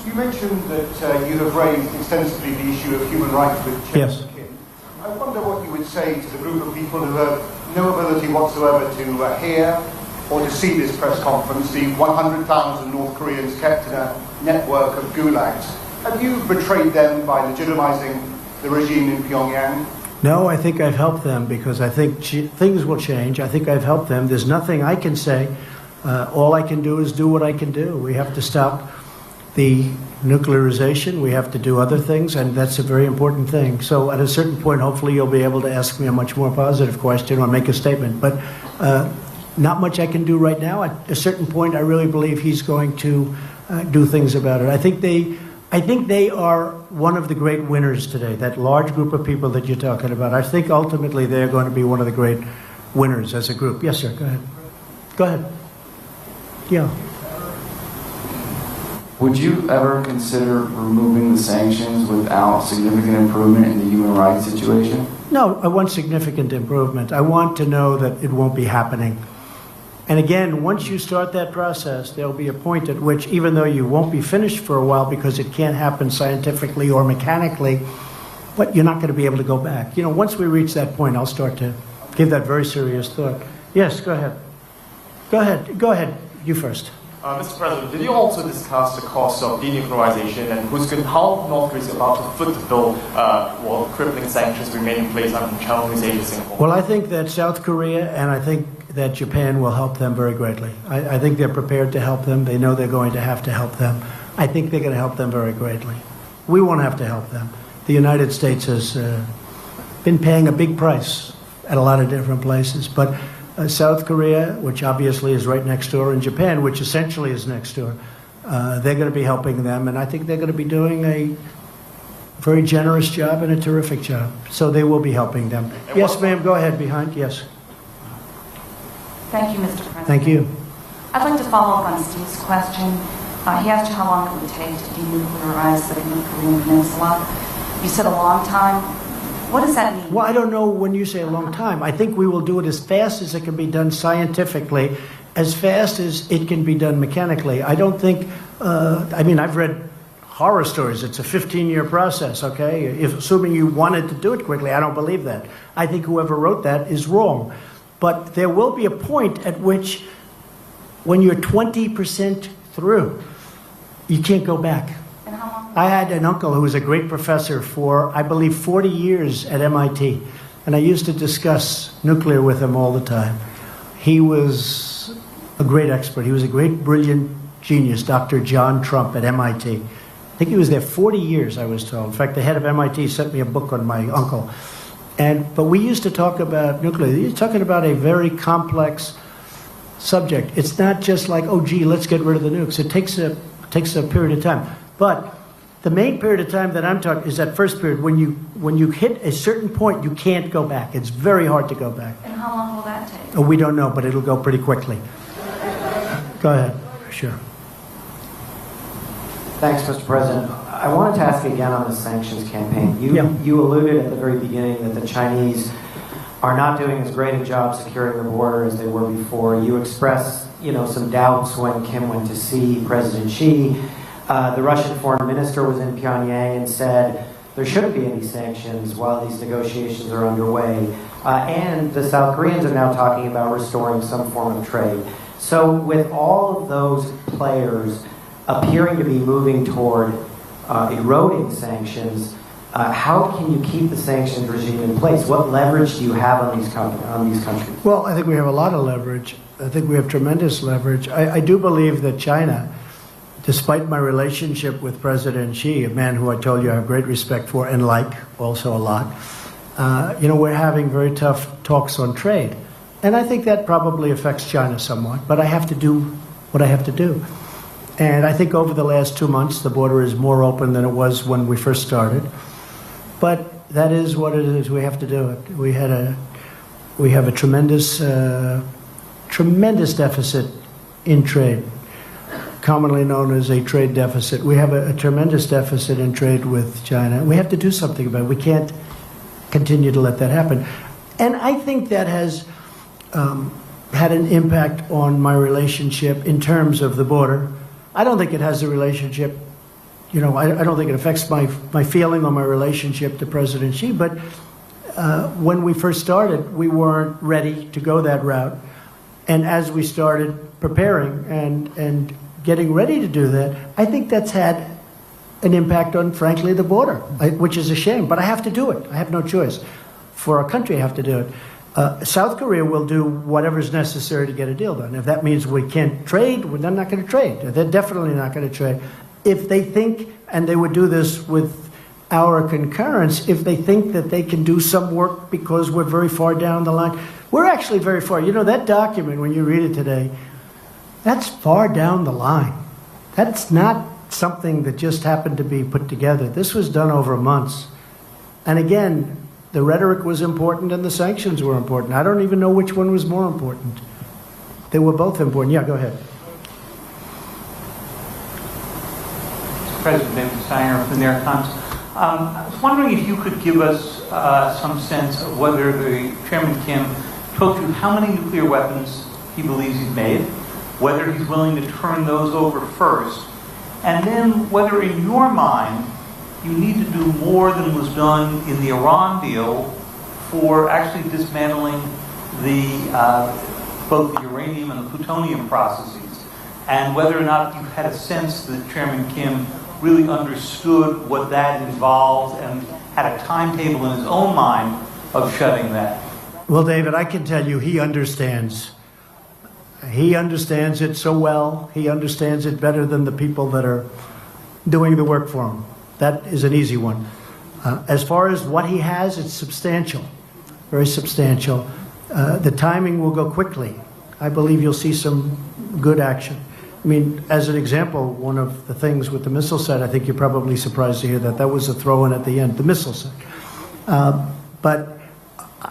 You mentioned that you have raised extensively the issue of human rights with Chairman Kim. I wonder what you would say to the group of people who have no ability whatsoever to hear or to see this press conference, the 100,000 North Koreans kept in a network of gulags. Have you betrayed them by legitimizing the regime in Pyongyang? No, I think I've helped them because I think things will change. I think I've helped them. There's nothing I can say. All I can do is do what I can do. We have to stop the nuclearization. We have to do other things, and that's a very important thing. So at a certain point, hopefully you'll be able to ask me a much more positive question or make a statement. But not much I can do right now. At a certain point, I really believe he's going to do things about it. I think they are one of the great winners today, that large group of people that you're talking about. I think ultimately they're going to be one of the great winners as a group. Yes, sir, go ahead. Go ahead. Yeah. Would you ever consider removing the sanctions without significant improvement in the human rights situation? No, I want significant improvement. I want to know that it won't be happening. And again, once you start that process, there'll be a point at which, even though you won't be finished for a while because it can't happen scientifically or mechanically, but you're not going to be able to go back. Once we reach that point, I'll start to give that very serious thought. Yes, go ahead. Go ahead. Go ahead. You first. Mr. President, did you also discuss the cost of denuclearization and how North Korea is about to foot the bill while crippling sanctions remain in place on Chinese Asia Singapore? Well, I think that South Korea and I think that Japan will help them very greatly. I think they're prepared to help them. They know they're going to have to help them. I think they're going to help them very greatly. We won't have to help them. The United States has been paying a big price at a lot of different places, but South Korea, which obviously is right next door, and Japan, which essentially is next door, they're going to be helping them, and I think they're going to be doing a very generous job and a terrific job. So they will be helping them. Yes, ma'am, go ahead, behind, yes. Thank you, Mr. President. Thank you. I'd like to follow up on Steve's question. He asked you how long it would take to denuclearize the Korean Peninsula. You said a long time. What does that mean? Well, I don't know when you say a long time. I think we will do it as fast as it can be done scientifically, as fast as it can be done mechanically. I don't think, I've read horror stories. It's a 15-year process, okay? Assuming you wanted to do it quickly, I don't believe that. I think whoever wrote that is wrong. But there will be a point at which, when you're 20% through, you can't go back. And how long? I had an uncle who was a great professor for, I believe, 40 years at MIT. And I used to discuss nuclear with him all the time. He was a great expert. He was a great, brilliant genius, Dr. John Trump at MIT. I think he was there 40 years, I was told. In fact, the head of MIT sent me a book on my uncle. But we used to talk about nuclear. You're talking about a very complex subject. It's not just like, oh, gee, let's get rid of the nukes. It takes a period of time. But the main period of time that I'm talking is that first period. When you hit a certain point, you can't go back. It's very hard to go back. And how long will that take? We don't know, but it'll go pretty quickly. Go ahead. Sure. Thanks, Mr. President. I wanted to ask again on the sanctions campaign. You alluded at the very beginning that the Chinese are not doing as great a job securing the border as they were before. You expressed, some doubts when Kim went to see President Xi. The Russian foreign minister was in Pyongyang and said there shouldn't be any sanctions while these negotiations are underway. And the South Koreans are now talking about restoring some form of trade. So with all of those players appearing to be moving toward eroding sanctions, how can you keep the sanctions regime in place? What leverage do you have on these countries? Well, I think we have a lot of leverage. I think we have tremendous leverage. I do believe that China, despite my relationship with President Xi, a man who I told you I have great respect for and like also a lot, we're having very tough talks on trade. And I think that probably affects China somewhat, but I have to do what I have to do. And I think over the last 2 months, the border is more open than it was when we first started. But that is what it is. We have to do it. We have a tremendous deficit in trade, commonly known as a trade deficit. We have a tremendous deficit in trade with China. We have to do something about it. We can't continue to let that happen. And I think that has had an impact on my relationship in terms of the border. I don't think it has a relationship, I don't think it affects my feeling or my relationship to President Xi, but when we first started, we weren't ready to go that route. And as we started preparing and getting ready to do that, I think that's had an impact on, frankly, the border, which is a shame. But I have to do it. I have no choice. For our country, I have to do it. South Korea will do whatever's necessary to get a deal done. If that means we can't trade, well, they're not going to trade. They're definitely not going to trade. If they think, and they would do this with our concurrence, if they think that they can do some work because we're very far down the line. We're actually very far. That document, when you read it today, that's far down the line. That's not something that just happened to be put together. This was done over months. And again, the rhetoric was important and the sanctions were important. I don't even know which one was more important. They were both important. Yeah, go ahead. President David Steiner from the New York Times. I was wondering if you could give us some sense of whether the Chairman Kim told you how many nuclear weapons he believes he's made, whether he's willing to turn those over first, and then whether in your mind you need to do more than was done in the Iran deal for actually dismantling both the uranium and the plutonium processes, and whether or not you had a sense that Chairman Kim really understood what that involved and had a timetable in his own mind of shutting that. Well, David, I can tell you he understands. He understands it so well. He understands it better than the people that are doing the work for him. That is an easy one. As far as what he has, it's substantial, very substantial. The timing will go quickly. I believe you'll see some good action. I mean, as an example, one of the things with the missile set, I think you're probably surprised to hear that was a throw-in at the end, the missile set. But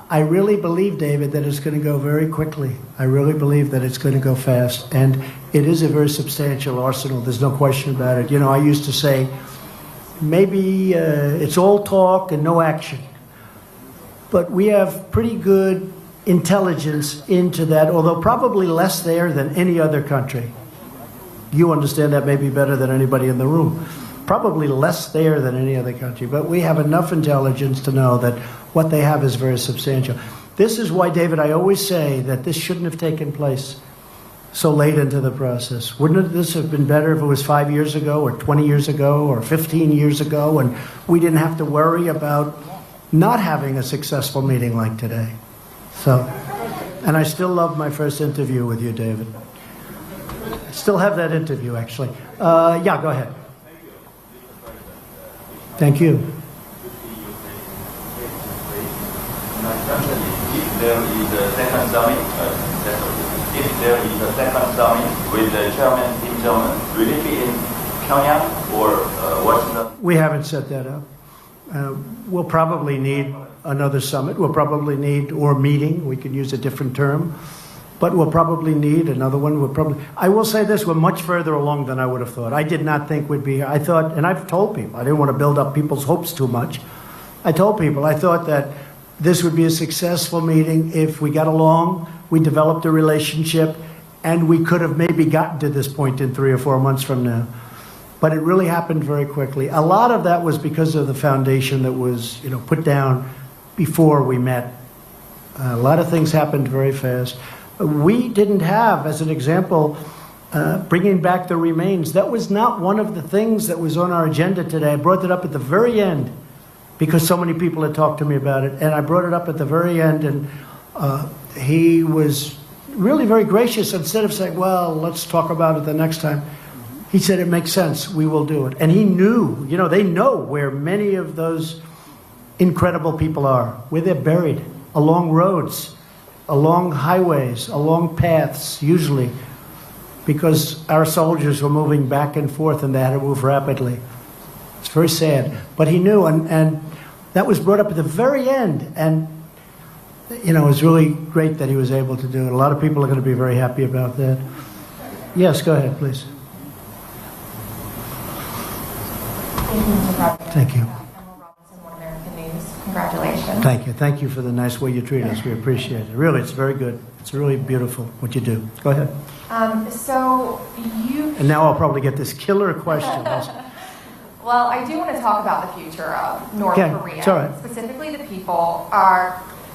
I really believe, David, that it's going to go very quickly. I really believe that it's going to go fast. And it is a very substantial arsenal. There's no question about it. I used to say, maybe it's all talk and no action. But we have pretty good intelligence into that, although probably less there than any other country. You understand that maybe better than anybody in the room. Probably less there than any other country. But we have enough intelligence to know that what they have is very substantial. This is why, David, I always say that this shouldn't have taken place so late into the process. Wouldn't this have been better if it was 5 years ago or 20 years ago or 15 years ago and we didn't have to worry about not having a successful meeting like today? And I still love my first interview with you, David. I still have that interview, actually. Yeah, go ahead. Thank you. If there is a second summit with the Chairman Kim Jong-un, will it be in Pyongyang or Washington? We haven't set that up. We'll probably need another summit. We'll probably need, or meeting, we could use a different term, but we'll probably need another one. I will say this, we're much further along than I would have thought. I did not think we'd be here. I thought, and I've told people, I didn't want to build up people's hopes too much. I told people, I thought that this would be a successful meeting if we got along, we developed a relationship, and we could have maybe gotten to this point in 3 or 4 months from now. But it really happened very quickly. A lot of that was because of the foundation that was, put down before we met. A lot of things happened very fast. We didn't have, as an example, bringing back the remains. That was not one of the things that was on our agenda today. I brought it up at the very end because so many people had talked to me about it. And I brought it up at the very end, and he was really very gracious. Instead of saying, well, let's talk about it the next time, he said, it makes sense, we will do it. And he knew, they know where many of those incredible people are, where they're buried, along roads, along highways, along paths, usually, because our soldiers were moving back and forth and they had to move rapidly. It's very sad. But he knew, and That was brought up at the very end, and you know, it was really great that he was able to do it. A lot of people are going to be very happy about that. Yes, go ahead, please. Thank you. Congratulations. Thank you. Thank you for the nice way you treat us. We appreciate it. Really, it's very good. It's really beautiful what you do. Go ahead. So you... And now I'll probably get this killer question. Well, I do want to talk about the future of North Korea. It's all right. Specifically the people.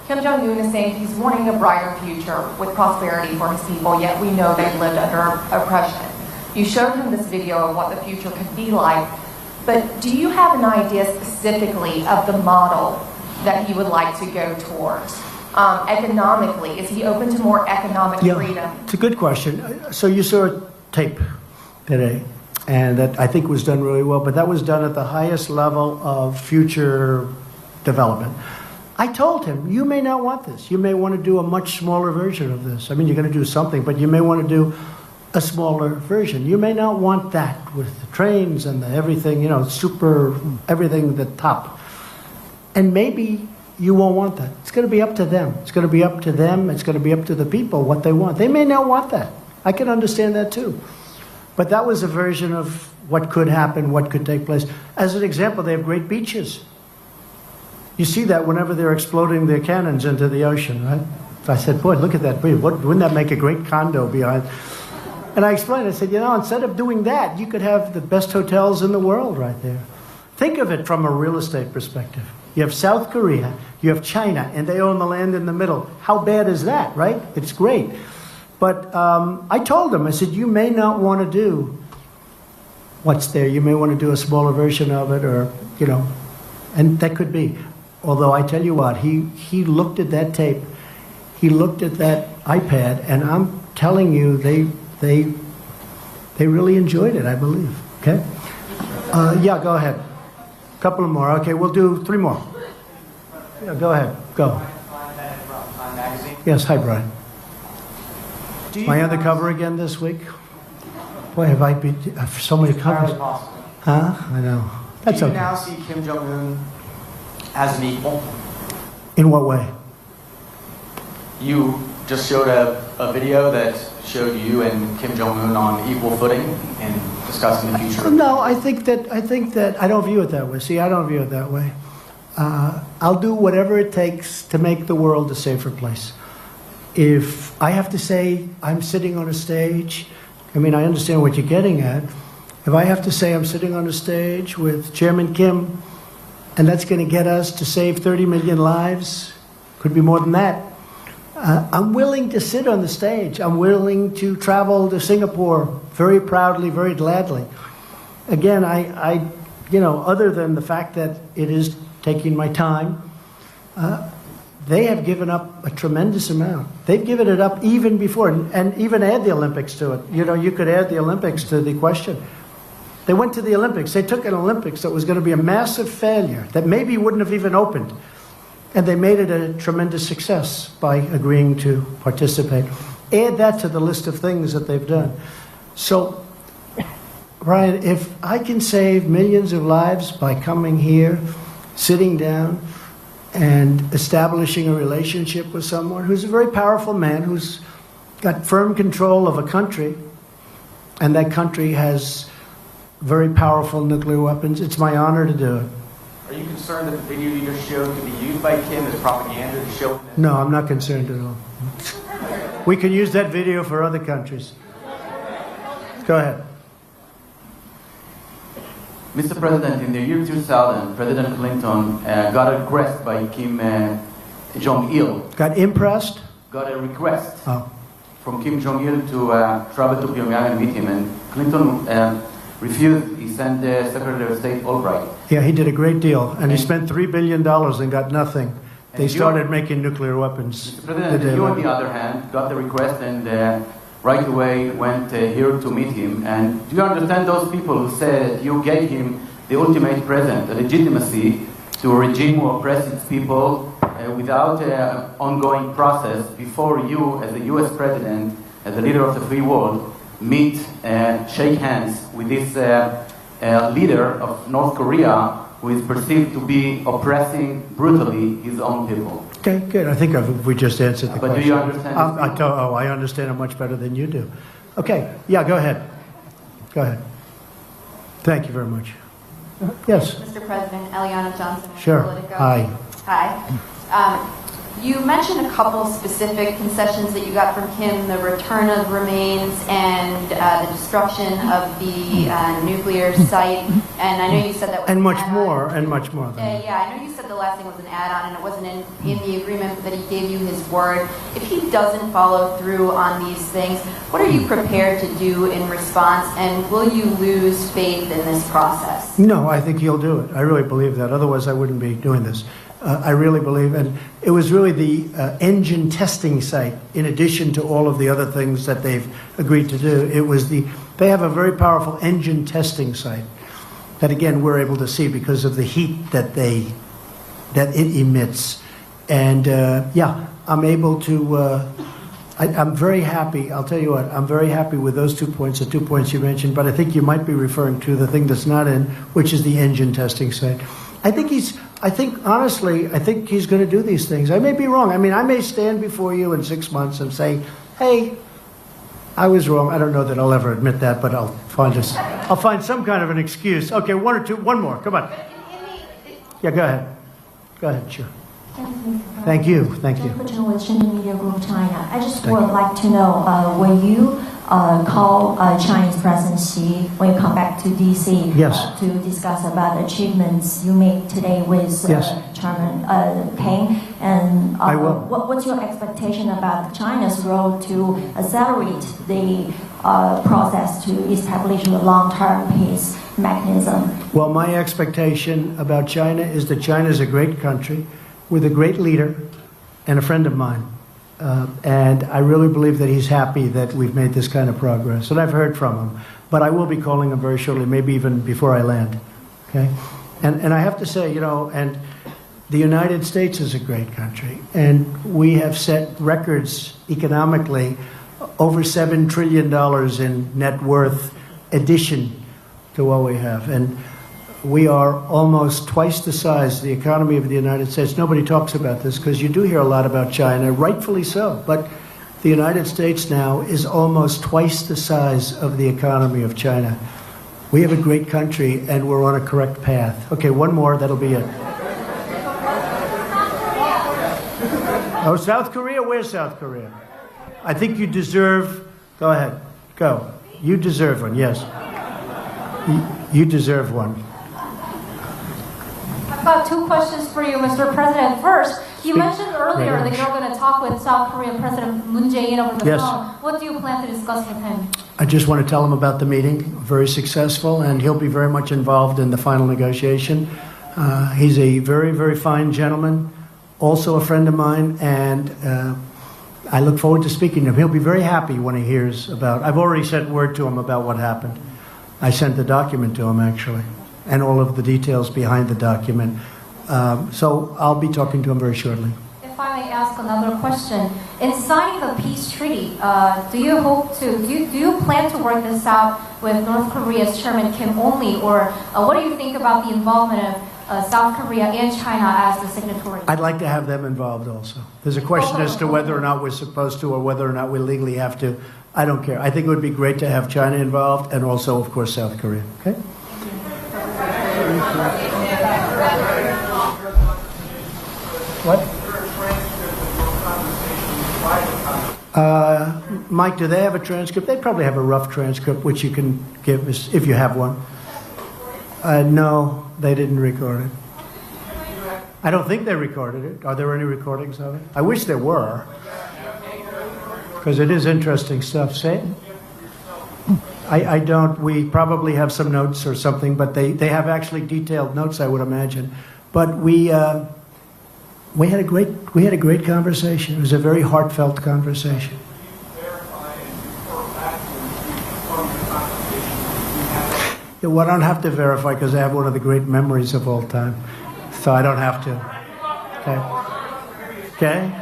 Kim Jong-un is saying he's wanting a brighter future with prosperity for his people, yet we know they've lived under oppression. You showed him this video of what the future could be like, but do you have an idea specifically of the model that he would like to go towards? Economically, is he open to more economic freedom? It's a good question. So you saw a tape today, and that I think was done really well, but that was done at the highest level of future development. I told him, you may not want this. You may want to do a much smaller version of this. I mean, you're going to do something, but you may want to do a smaller version. You may not want that with the trains and the everything, you know, super, everything, the top. And maybe you won't want that. It's going to be up to them. It's going to be up to them. It's going to be up to the people what they want. They may not want that. I can understand that too. But that was a version of what could happen, what could take place. As an example, they have great beaches. You see that whenever they're exploding their cannons into the ocean, right? So I said, boy, look at that bridge. Wouldn't that make a great condo behind? And I explained, I said, you know, instead of doing that, you could have the best hotels in the world right there. Think of it from a real estate perspective. You have South Korea, you have China, and they own the land in the middle. How bad is that, right? It's great. But I told them, I said, you may not want to do what's there. You may want to do a smaller version of it, or, you know, and that could be. Although I tell you what, he looked at that tape, he looked at that iPad, and I'm telling you, they really enjoyed it, I believe. Okay? Yeah, go ahead. A couple of more. Okay, we'll do 3 more. Yeah, go ahead. Go. Yes, hi, Brian. Am I on the cover again this week? Boy, have I been so many covers. Huh? I know. That's Do you okay. now see Kim Jong-un as an equal? In what way? You just showed a video that showed you and Kim Jong-un on equal footing in discussing the future. No, I think that I don't view it that way. See, I don't view it that way. I'll do whatever it takes to make the world a safer place. If I have to say I'm sitting on a stage, I mean, I understand what you're getting at. If I have to say I'm sitting on a stage with Chairman Kim, and that's going to get us to save 30 million lives, could be more than that, I'm willing to sit on the stage. I'm willing to travel to Singapore very proudly, very gladly. Again, I you know, other than the fact that it is taking my time, they have given up a tremendous amount. They've given it up even before, and even add the Olympics to it. You know, you could add the Olympics to the question. They went to the Olympics. They took an Olympics that was going to be a massive failure, that maybe wouldn't have even opened. And they made it a tremendous success by agreeing to participate. Add that to the list of things that they've done. So, Brian, if I can save millions of lives by coming here, sitting down, and establishing a relationship with someone who's a very powerful man, who's got firm control of a country, and that country has very powerful nuclear weapons, it's my honor to do it. Are you concerned that the video you just showed could be used by Kim as propaganda to show him? No, I'm not concerned at all. We can use that video for other countries. Go ahead. Mr. President, in the year 2000, President Clinton got a request by Kim Jong-il. Got impressed? Got a request from Kim Jong-il to travel to Pyongyang and meet him, and Clinton refused. He sent Secretary of State Albright. Yeah, he did a great deal, and he spent $3 billion and got nothing. They started making nuclear weapons. Mr. President, you, on the other hand, got the request and right away went here to meet him. And do you understand those people who said you gave him the ultimate present, the legitimacy to a regime who oppresses its people without an ongoing process before you, as the US President, as the leader of the free world, meet and shake hands with this leader of North Korea, who is perceived to be oppressing brutally his own people. Okay, good. I think we just answered the question. But do you understand? I understand it much better than you do. Okay, yeah, go ahead. Go ahead. Thank you very much. Yes. Mr. President, Eliana Johnson. Sure. Politico. Hi. Hi. You mentioned a couple specific concessions that you got from Kim, the return of remains and the destruction of the nuclear site. And I know you said that was And much more. Than yeah, I know you said the last thing was an add-on and it wasn't in the agreement, that he gave you his word. If he doesn't follow through on these things, what are you prepared to do in response, and will you lose faith in this process? No, I think he'll do it. I really believe that. Otherwise, I wouldn't be doing this. I really believe, and it was really the engine testing site, in addition to all of the other things that they've agreed to do. It was they have a very powerful engine testing site that, again, we're able to see because of the heat that it emits. And yeah, I'm able to. I'm very happy. I'll tell you what. I'm very happy with those 2 points, the 2 points you mentioned. But I think you might be referring to the thing that's not in, which is the engine testing site. Honestly, I think he's going to do these things. I may be wrong. I mean, I may stand before you in 6 months and say, hey, I was wrong. I don't know that I'll ever admit that, but I'll find some kind of an excuse. Okay, one more. Come on. Yeah, go ahead. Go ahead, sure. Thank you. With Shenzhen Media Group China. I just would like to know, will you call Chinese President Xi when you come back to DC to discuss about achievements you made today with Chairman Kim? And I will. What's your expectation about China's role to accelerate the process to establish a long-term peace mechanism? Well, my expectation about China is that China is a great country with a great leader and a friend of mine. And I really believe that he's happy that we've made this kind of progress. And I've heard from him. But I will be calling him very shortly, maybe even before I land. Okay? And I have to say, and the United States is a great country. And we have set records economically, over $7 trillion in net worth addition to what we have. And we are almost twice the size, the economy of the United States. Nobody talks about this because you do hear a lot about China, rightfully so. But the United States now is almost twice the size of the economy of China. We have a great country and we're on a correct path. Okay, one more, that'll be it. Oh, South Korea? Where's South Korea? I think you deserve, go ahead, go. You deserve one, yes. You deserve one. I've got 2 questions for you, Mr. President. First, you mentioned earlier that you're going to talk with South Korean President Moon Jae-in over the phone. What do you plan to discuss with him? I just want to tell him about the meeting. Very successful, and he'll be very much involved in the final negotiation. He's a very, very fine gentleman, also a friend of mine, and I look forward to speaking to him. He'll be very happy when he hears about. I've already sent word to him about what happened. I sent the document to him, actually, and all of the details behind the document. So I'll be talking to him very shortly. If I may ask another question, in signing the peace treaty, do you plan to work this out with North Korea's Chairman Kim only, or what do you think about the involvement of South Korea and China as the signatory? I'd like to have them involved also. There's a question as to whether or not we're supposed to, or whether or not we legally have to. I don't care. I think it would be great to have China involved, and also, of course, South Korea. Okay? What? Mike, do they have a transcript? They probably have a rough transcript, which you can give us if you have one. No, they didn't record it. I don't think they recorded it. Are there any recordings of it? I wish there were, because it is interesting stuff. Say it. I don't. We probably have some notes or something, but they have actually detailed notes, I would imagine. But we had a great conversation. It was a very heartfelt conversation. Yeah, well, I don't have to verify because I have one of the great memories of all time, so I don't have to. Okay. Okay.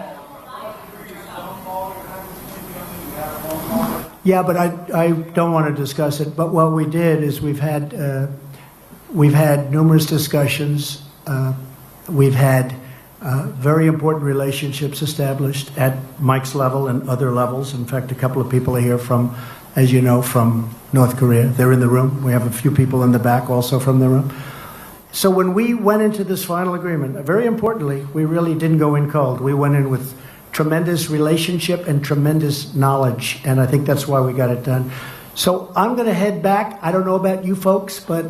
Yeah, but I don't want to discuss it. But what we did is we've had we've had numerous discussions. We've had very important relationships established at Mike's level and other levels. In fact, a couple of people are here from, as you know, from North Korea. They're in the room. We have a few people in the back also from the room. So when we went into this final agreement, very importantly, we really didn't go in cold. We went in with tremendous relationship and tremendous knowledge, and I think that's why we got it done. So I'm going to head back. I don't know about you folks, but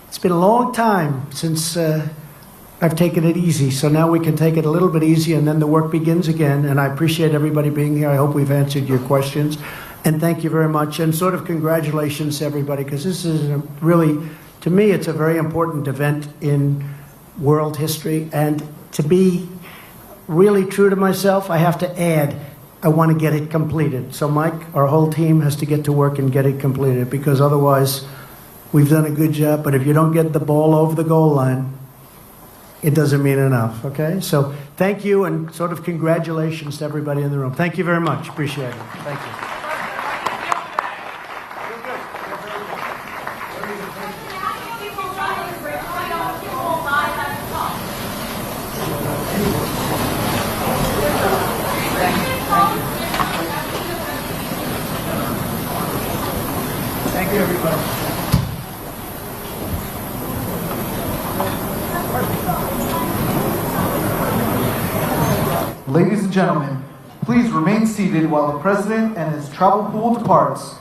it's been a long time since I've taken it easy. So now we can take it a little bit easy, and then the work begins again. And I appreciate everybody being here. I hope we've answered your questions. And thank you very much. And sort of congratulations to everybody, because this is really, to me, it's a very important event in world history. And to be really true to myself, I have to add, I want to get it completed. So Mike, our whole team has to get to work and get it completed, because otherwise we've done a good job. But if you don't get the ball over the goal line, it doesn't mean enough, okay? So thank you, and sort of congratulations to everybody in the room. Thank you very much. Appreciate it. Thank you. Thank you, everybody. Ladies and gentlemen, please remain seated while the President and his travel pool departs.